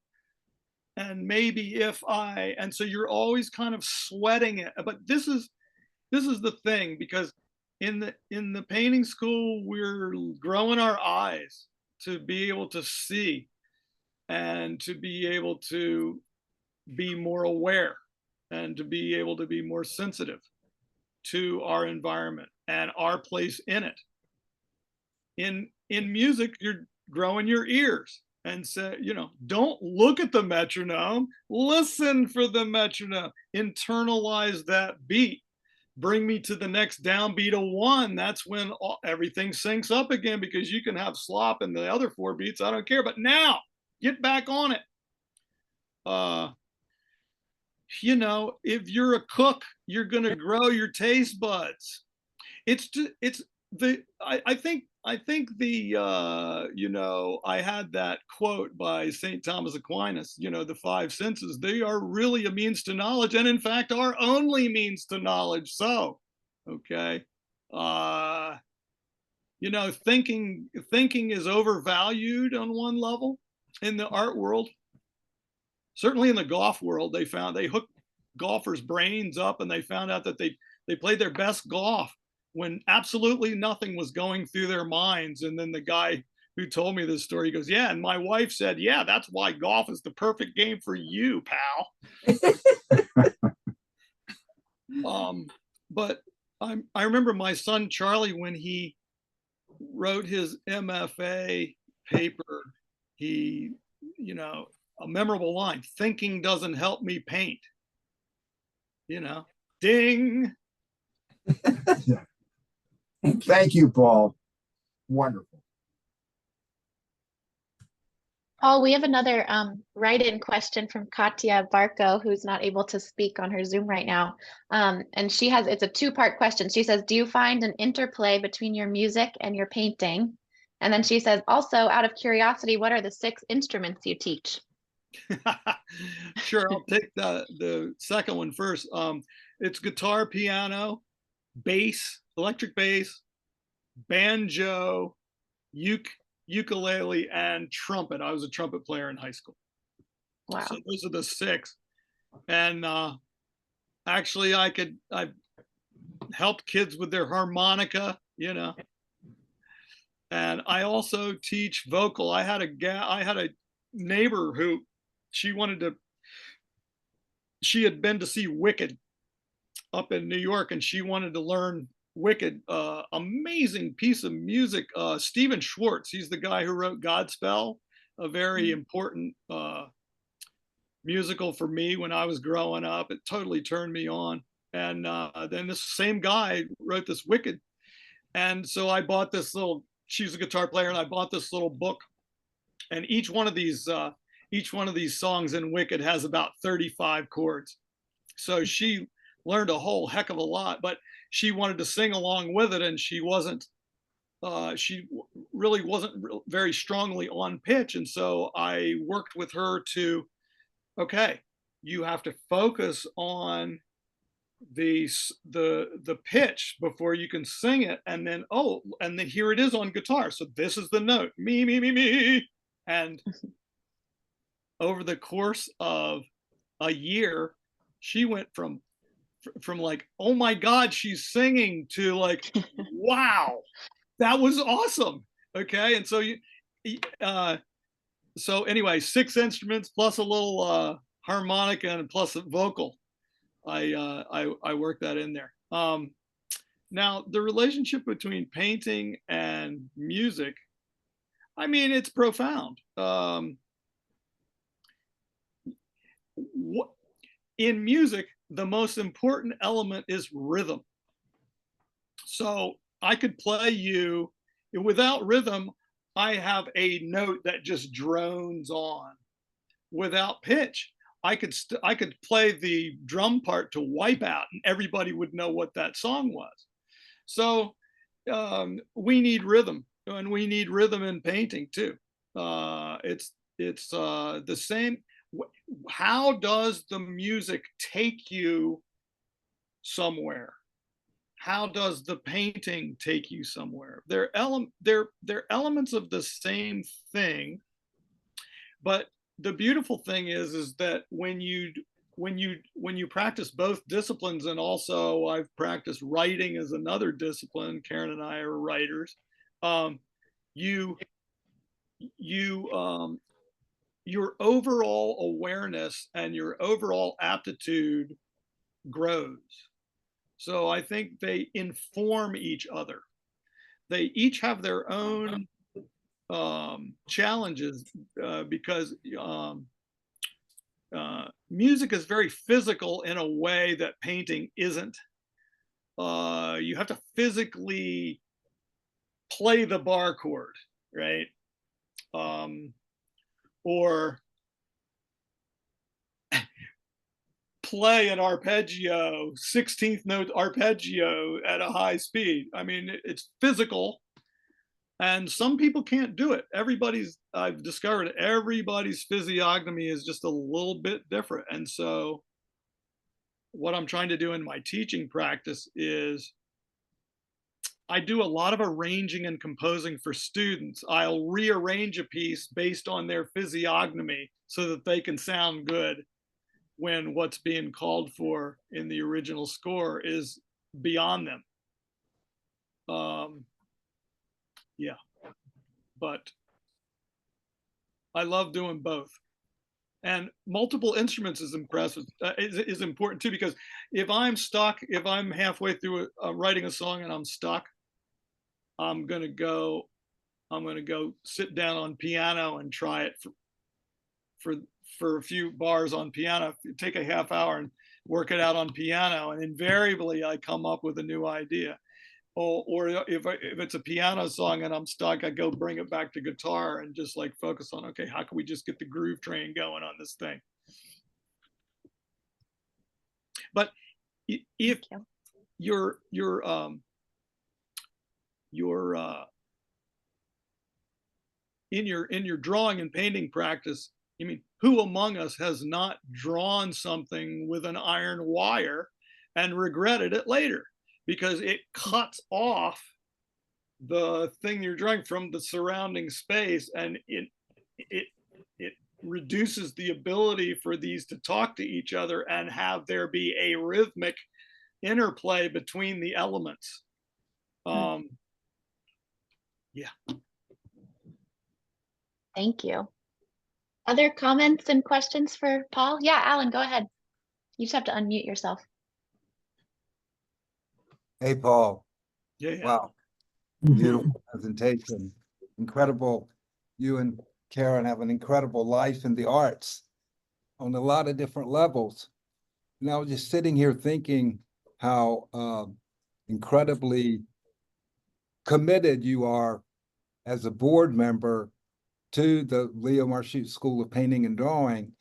And maybe if and so you're always kind of sweating it. But this is the thing, because in the painting school, we're growing our eyes to be able to see and to be able to be more aware and to be able to be more sensitive to our environment and our place in it. In music, you're growing your ears and say, don't look at the metronome, listen for the metronome, internalize that beat. Bring me to the next downbeat of 1. That's when everything syncs up again, because you can have slop in the other 4 beats. I don't care. But now get back on it. If you're a cook, you're going to grow your taste buds. I think I had that quote by St. Thomas Aquinas, the 5 senses, they are really a means to knowledge, and in fact are only means to knowledge. So, okay. Thinking is overvalued on one level in the art world. Certainly in the golf world, they hooked golfers' brains up, and they found out that they played their best golf when absolutely nothing was going through their minds. And then the guy who told me this story, he goes, yeah, and my wife said, yeah, that's why golf is the perfect game for you, pal. But I remember my son Charlie, when he wrote his MFA paper, he, a memorable line, thinking doesn't help me paint. Ding. Yeah. Thank you, Paul. Wonderful. Paul, we have another write-in question from Katya Barco, who's not able to speak on her Zoom right now. And it's a 2-part question. She says, do you find an interplay between your music and your painting? And then she says, also, out of curiosity, what are the 6 instruments you teach? Sure, I'll take the second one first. It's guitar, piano, bass, electric bass, banjo, ukulele, and trumpet. I was a trumpet player in high school. Wow. So those are the 6. And actually, I helped kids with their harmonica, And I also teach vocal. I had a neighbor who she had been to see Wicked up in New York, and she wanted to learn Wicked. Amazing piece of music. Stephen Schwartz, he's the guy who wrote Godspell, a very important musical for me when I was growing up. It totally turned me on. And then this same guy wrote this Wicked. And so I bought this she's a guitar player, and I bought this little book. And each one of these songs in Wicked has about 35 chords. So she learned a whole heck of a lot, but she wanted to sing along with it, and she really wasn't very strongly on pitch. And so I worked with her to, okay, you have to focus on the pitch before you can sing it. And then, here it is on guitar. So this is the note, me, me, me, me. And over the course of a year, she went from like, oh my God, she's singing, to like, wow, that was awesome. Okay. And so so anyway, 6 instruments plus a little harmonica and plus a vocal. I worked that in there. Now the relationship between painting and music, I mean, it's profound. In music, the most important element is rhythm. So I could play you without rhythm. I have a note that just drones on. Without pitch, I could play the drum part to Wipeout, and everybody would know what that song was. So we need rhythm, and we need rhythm in painting too. It's the same. How does the music take you somewhere? How does the painting take you somewhere? They're elements of the same thing, but the beautiful thing is that when you practice both disciplines, and also I've practiced writing as another discipline. Karen and I are writers. You your overall awareness and your overall aptitude grows. So I think they inform each other. They each have their own challenges because music is very physical in a way that painting isn't. You have to physically play the bar chord, right? Or play an arpeggio, 16th note arpeggio at a high speed. I mean, it's physical, and some people can't do it. I've discovered everybody's physiognomy is just a little bit different. And so what I'm trying to do in my teaching practice is I do a lot of arranging and composing for students. I'll rearrange a piece based on their physiognomy so that they can sound good when what's being called for in the original score is beyond them. Yeah, but I love doing both. And multiple instruments is impressive, is important too, because if I'm stuck, if I'm halfway through writing a song and I'm stuck, I'm gonna go sit down on piano and try it for a few bars on piano. Take a half hour and work it out on piano, and invariably I come up with a new idea. Or if it's a piano song and I'm stuck, I go bring it back to guitar and just like focus on, okay, how can we just get the groove train going on this thing? But if you're in your drawing and painting practice, I mean, who among us has not drawn something with an iron wire and regretted it later because it cuts off the thing you're drawing from the surrounding space, and it reduces the ability for these to talk to each other and have there be a rhythmic interplay between the elements. Yeah. Thank you. Other comments and questions for Paul? Yeah, Alan, go ahead. You just have to unmute yourself. Hey, Paul. Yeah. Wow. Beautiful presentation. Incredible. You and Karen have an incredible life in the arts on a lot of different levels. And I was just sitting here thinking how incredibly committed you are as a board member to the Leo Marchutz School of Painting and Drawing.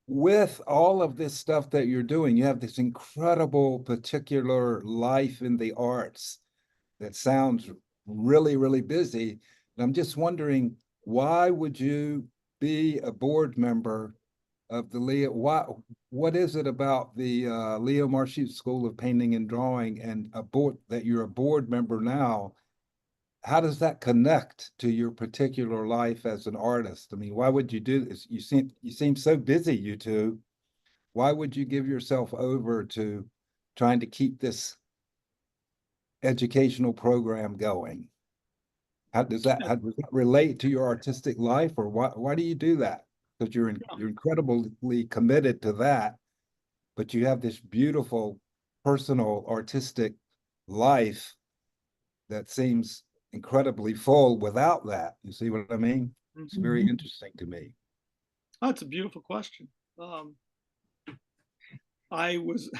With all of this stuff that you're doing, you have this incredible particular life in the arts that sounds really, really busy. And I'm just wondering, why would you be a board member of the Leo? What is it about the Leo Marchutz School of Painting and Drawing and that you're a board member now? How does that connect to your particular life as an artist? I mean, why would you do this? You seem so busy, you two. Why would you give yourself over to trying to keep this educational program going? How does that relate to your artistic life, or why do you do that? Because you're incredibly committed to that, but you have this beautiful personal artistic life that seems incredibly full without that. You see what I mean? It's very interesting to me. Oh, it's a beautiful question. I was,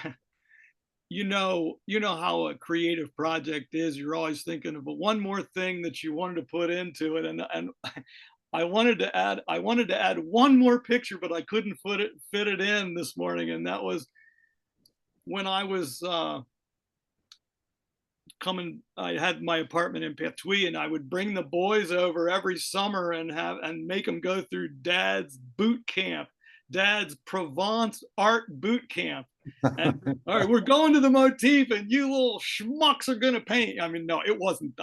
you know how a creative project is. You're always thinking of one more thing that you wanted to put into it, and I wanted to add one more picture, but I couldn't fit it in this morning, and that was when I was I had my apartment in Pertuis, and I would bring the boys over every summer and make them go through Dad's boot camp, Dad's Provence art boot camp. And all right, we're going to the motif, and you little schmucks are gonna paint. I mean, no, it wasn't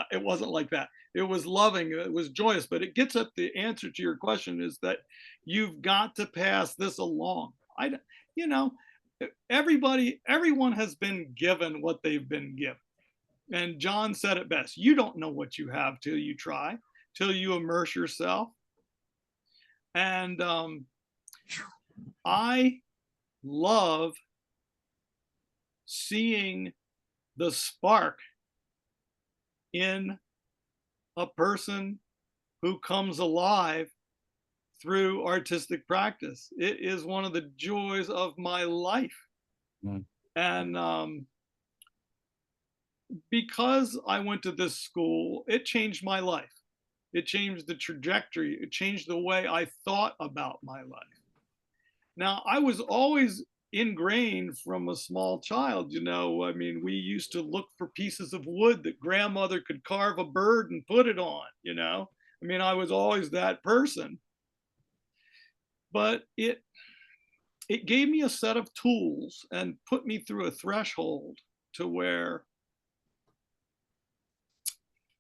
like that. It was loving, it was joyous, but it gets at the answer to your question, is that you've got to pass this along. You know, everyone has been given what they've been given. And John said it best: you don't know what you have till you try, till you immerse yourself. And I love seeing the spark in a person who comes alive through artistic practice. It is one of the joys of my life. Mm. And because I went to this school, it changed my life. It changed the trajectory. It changed the way I thought about my life. Now, I was always ingrained from a small child. I mean, we used to look for pieces of wood that grandmother could carve a bird and put it on. I mean, I was always that person. But it gave me a set of tools and put me through a threshold to where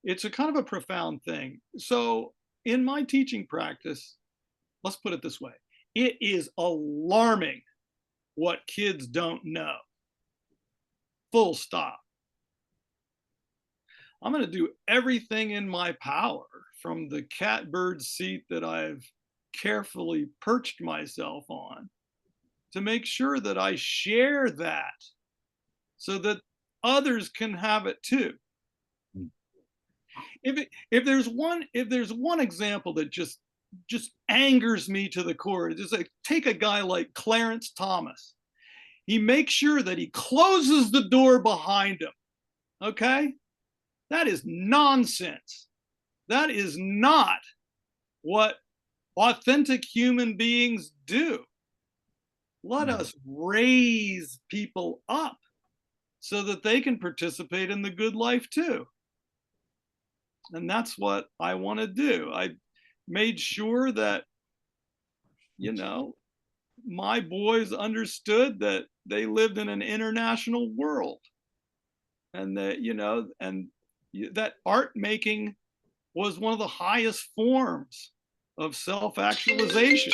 it's a kind of a profound thing. So in my teaching practice, let's put it this way: it is alarming what kids don't know. Full stop. I'm going to do everything in my power, from the catbird seat that I've carefully perched myself on, to make sure that I share that so that others can have it too. If there's one example that just angers me to the core, it's just like, take a guy like Clarence Thomas. He makes sure that he closes the door behind him. Okay? That is nonsense. That is not what authentic human beings do. Let us raise people up so that they can participate in the good life too. And that's what I want to do. I made sure that, my boys understood that they lived in an international world, and that, that art making was one of the highest forms of self-actualization.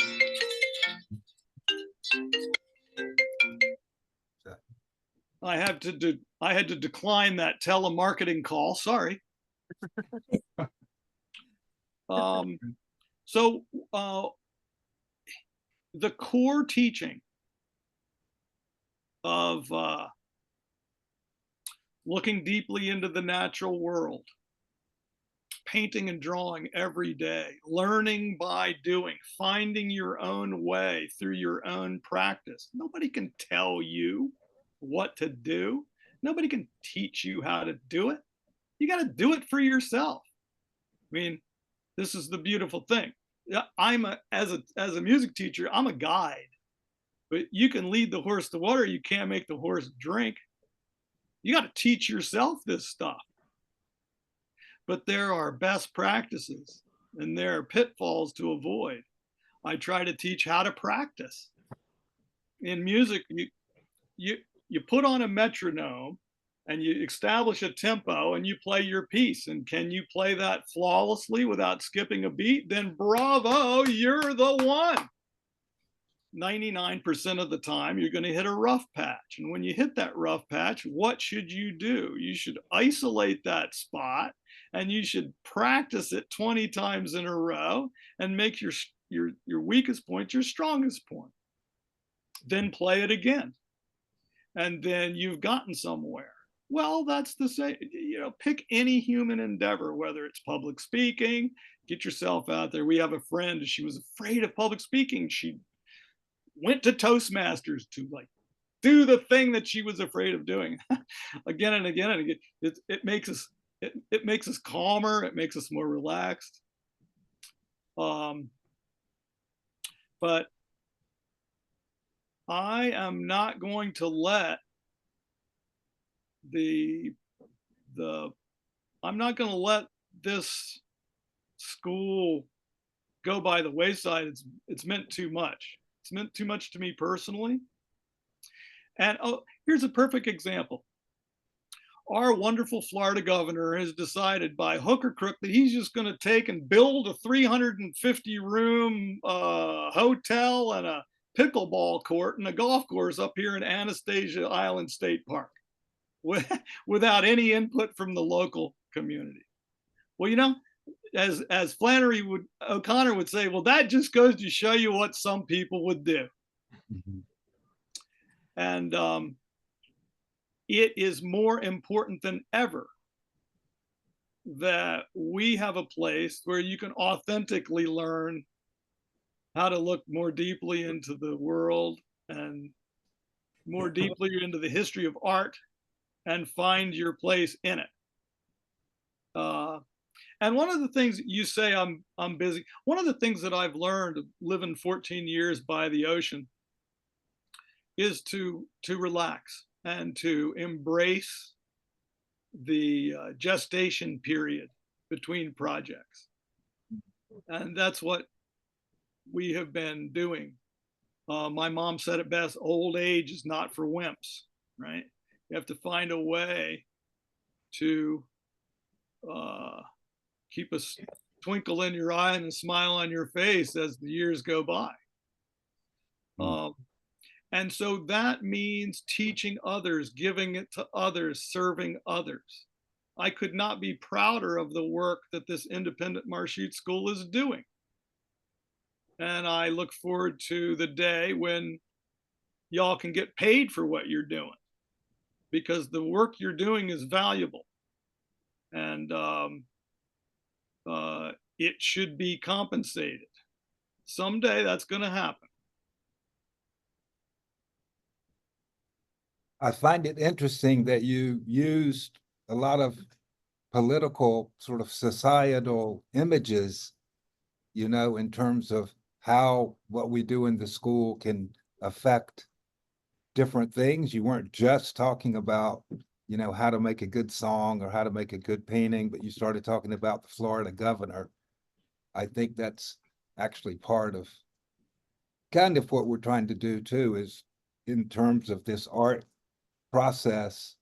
I had to decline that telemarketing call. Sorry. So the core teaching of looking deeply into the natural world, painting and drawing every day, learning by doing, finding your own way through your own practice. Nobody can tell you what to do. Nobody can teach you how to do it. You got to do it for yourself. I mean, this is the beautiful thing. As a music teacher, I'm a guide, but you can lead the horse to water. You can't make the horse drink. You got to teach yourself this stuff. But there are best practices and there are pitfalls to avoid. I try to teach how to practice. In music, you put on a metronome and you establish a tempo and you play your piece. And can you play that flawlessly without skipping a beat? Then bravo, you're the one. 99% of the time, you're going to hit a rough patch. And when you hit that rough patch, what should you do? You should isolate that spot and you should practice it 20 times in a row and make your weakest point your strongest point. Then play it again. And then you've gotten somewhere. Well, that's the same. Pick any human endeavor, whether it's public speaking, get yourself out there. We have a friend, she was afraid of public speaking. She went to Toastmasters to do the thing that she was afraid of doing again and again and again. It makes us it makes us calmer. It makes us more relaxed. But I am not going to let I'm not going to let this school go by the wayside. It's meant too much. It's meant too much to me personally. And oh, here's a perfect example. Our wonderful Florida governor has decided by hook or crook that he's just going to take and build a 350 room hotel and a pickleball court and a golf course up here in Anastasia Island State Park without any input from the local community. Well, you know, as Flannery O'Connor would say, well, that just goes to show you what some people would do. Mhm. And it is more important than ever that we have a place where you can authentically learn how to look more deeply into the world and more deeply into the history of art and find your place in it. And one of the things you say, I'm busy. One of the things that I've learned living 14 years by the ocean is to relax and to embrace the gestation period between projects. And that's what we have been doing. My mom said it best, old age is not for wimps, right? You have to find a way to keep a twinkle in your eye and a smile on your face as the years go by. And so that means teaching others, giving it to others, serving others. I could not be prouder of the work that this independent Marchutz school is doing. And I look forward to the day when y'all can get paid for what you're doing, because the work you're doing is valuable. And it should be compensated. Someday that's going to happen. I find it interesting that you used a lot of political sort of societal images, you know, in terms of how what we do in the school can affect different things. You weren't just talking about, you know, how to make a good song or how to make a good painting, but you started talking about the Florida governor. I think that's actually part of kind of what we're trying to do too, is in terms of this art process,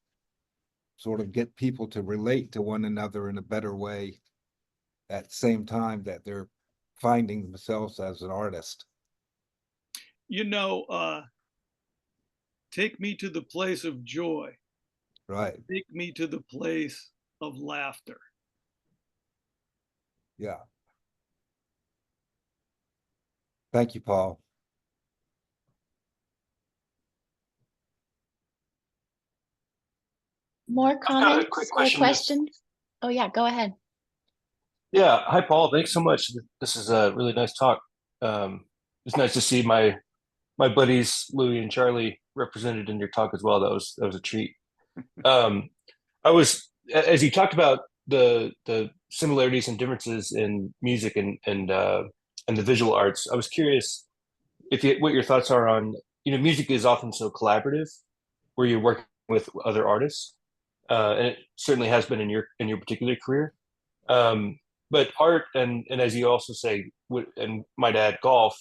sort of get people to relate to one another in a better way at the same time that they're finding themselves as an artist. You know, take me to the place of joy. Right. Take me to the place of laughter. Yeah. Thank you, Paul. More I've got a comments quick or question. questions? Oh yeah, go ahead. Yeah, hi Paul. Thanks so much. This is a really nice talk. It's nice to see my buddies Louie and Charlie represented in your talk as well. That was a treat. I was, as you talked about the similarities and differences in music and the visual arts, I was curious what your thoughts are on, you know, music is often so collaborative, where you're working with other artists, and it certainly has been in your particular career. But art and as you also say, and might add, golf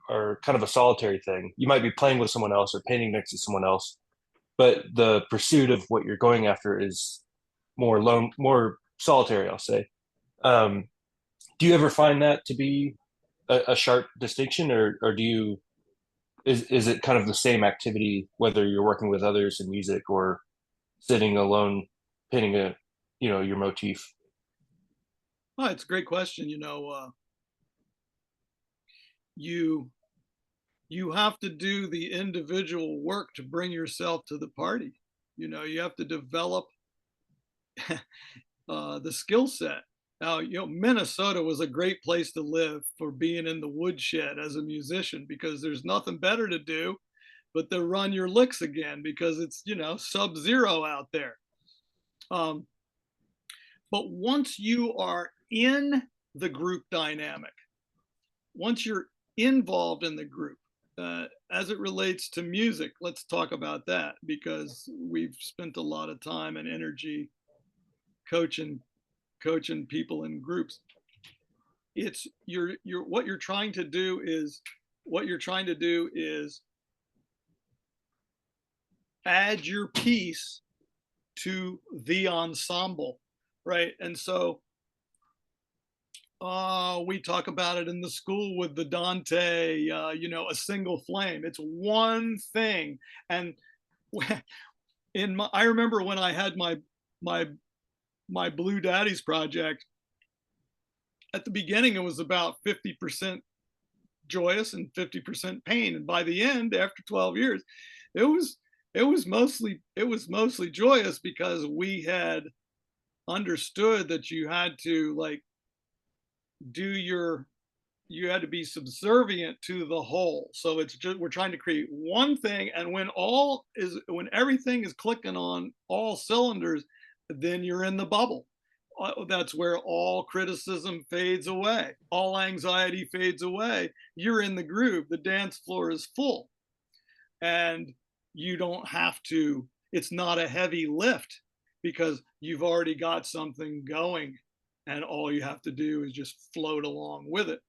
are kind of a solitary thing. You might be playing with someone else or painting next to someone else, but the pursuit of what you're going after is more solitary, I'll say. Do you ever find that to be a sharp distinction, or is it kind of the same activity whether you're working with others in music or sitting alone painting your motif? Oh, it's a great question. You know, you have to do the individual work to bring yourself to the party. You know, you have to develop the skill set. Now, you know, Minnesota was a great place to live for being in the woodshed as a musician, because there's nothing better to do but they'll run your licks again because it's, you know, sub-zero out there. But once you are in the group dynamic, once you're involved in the group, as it relates to music, let's talk about that, because we've spent a lot of time and energy coaching people in groups. It's what you're trying to do is add your piece to the ensemble, right? And so we talk about it in the school with the Dante, you know, a single flame. It's one thing. And I remember when I had my Blue Daddies project, at the beginning, it was about 50% joyous and 50% pain. And by the end, after 12 years, it was mostly joyous, because we had understood that you had to like you had to be subservient to the whole. So it's just, we're trying to create one thing, and when everything is clicking on all cylinders, then you're in the bubble. That's where all criticism fades away, all anxiety fades away. You're in the groove, the dance floor is full, and you don't have to, it's not a heavy lift, because you've already got something going, and all you have to do is just float along with it.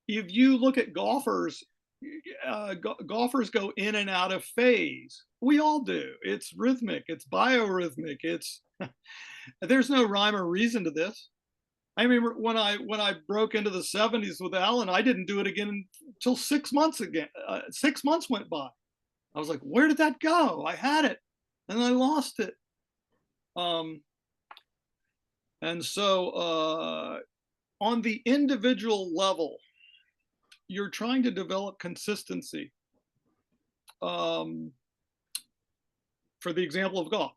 If you look at golfers, golfers go in and out of phase. We all do. It's rhythmic, it's biorhythmic, it's there's no rhyme or reason to this. I remember when I broke into the 70s with Alan, I didn't do it again until 6 months again. 6 months went by. I was like, where did that go? I had it and I lost it. And so on the individual level, you're trying to develop consistency. For the example of golf,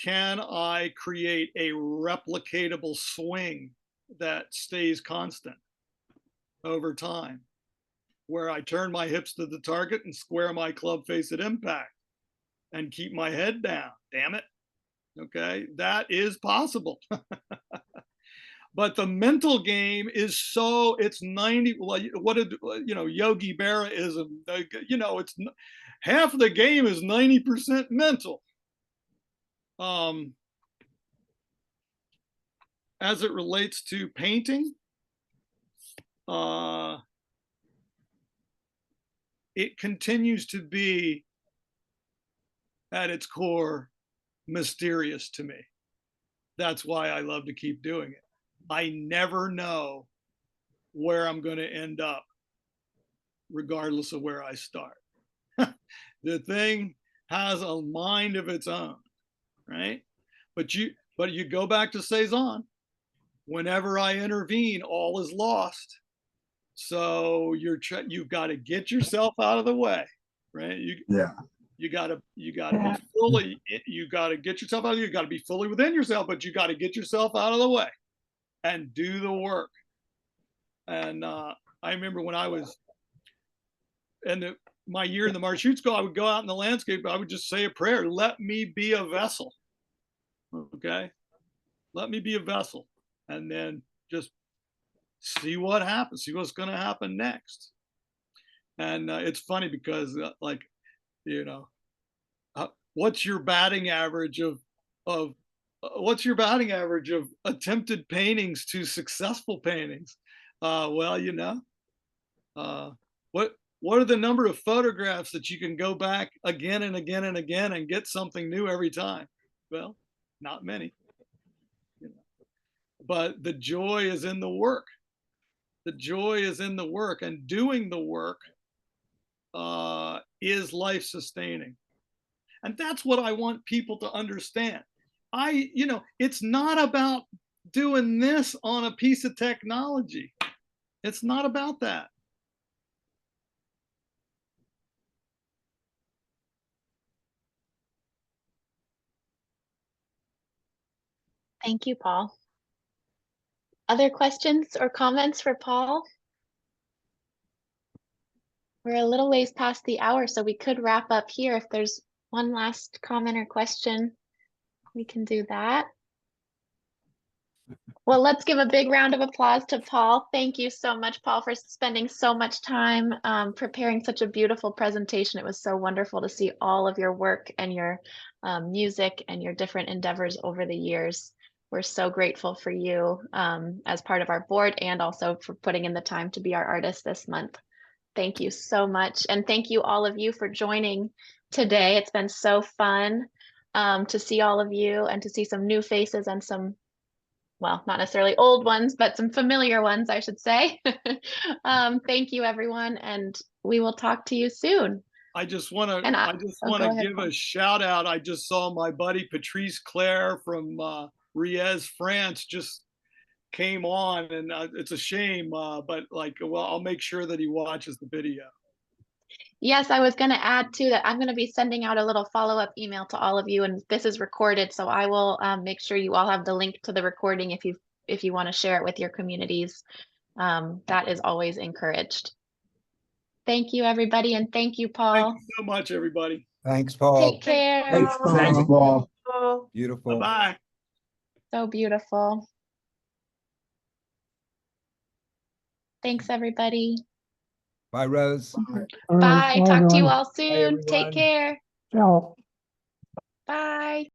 can I create a replicatable swing that stays constant over time, where I turn my hips to the target and square my club face at impact and keep my head down? Damn it. Okay, that is possible. But the mental game is so, it's 90, what did, you know, Yogi Berra-ism, you know, it's half of the game is 90% mental. As it relates to painting, it continues to be at its core mysterious to me. That's why I love to keep doing it. I never know where I'm going to end up, regardless of where I start. The thing has a mind of its own, right? But you go back to Cezanne. Whenever I intervene, all is lost. So you've got to get yourself out of the way, right? You got to be fully. You got to get yourself out of. You got to be fully within yourself, but you got to get yourself out of the way and do the work. And I remember when I was in my year in the Marchutz school, I would go out in the landscape. I would just say a prayer. Let me be a vessel. Okay, let me be a vessel, and then just see what happens. See what's going to happen next. And it's funny because, like, you know, what's your batting average of attempted paintings to successful paintings? Well, you know, what are the number of photographs that you can go back again and again and again and get something new every time? Well, not many. You know. But the joy is in the work. The joy is in the work, and doing the work is life sustaining. And that's what I want people to understand. You know, it's not about doing this on a piece of technology. It's not about that. Thank you, Paul. Other questions or comments for Paul? We're a little ways past the hour, so we could wrap up here. If there's one last comment or question, we can do that. Well, let's give a big round of applause to Paul. Thank you so much, Paul, for spending so much time preparing such a beautiful presentation. It was so wonderful to see all of your work and your music and your different endeavors over the years. We're so grateful for you as part of our board and also for putting in the time to be our artist this month. Thank you so much. And thank you all of you for joining today. It's been so fun to see all of you and to see some new faces and some, well, not necessarily old ones, but some familiar ones, I should say. Thank you, everyone, and we will talk to you soon. I just want And to go ahead, give Paul. a shout out. I just saw my buddy Patrice Claire from Riez, France, just came on, and it's a shame, but like, well, I'll make sure that he watches the video. Yes, I was going to add too that I'm going to be sending out a little follow-up email to all of you, and this is recorded, so I will make sure you all have the link to the recording if you want to share it with your communities. That is always encouraged. Thank you, everybody, and thank you, Paul. Thank you so much, everybody. Thanks, Paul. Take care. Thanks, Paul. Beautiful. Bye-bye. So beautiful. Thanks, everybody. Bye, Rose. Bye. Talk to you all Bye, soon. Take everyone. care. Ciao. Bye.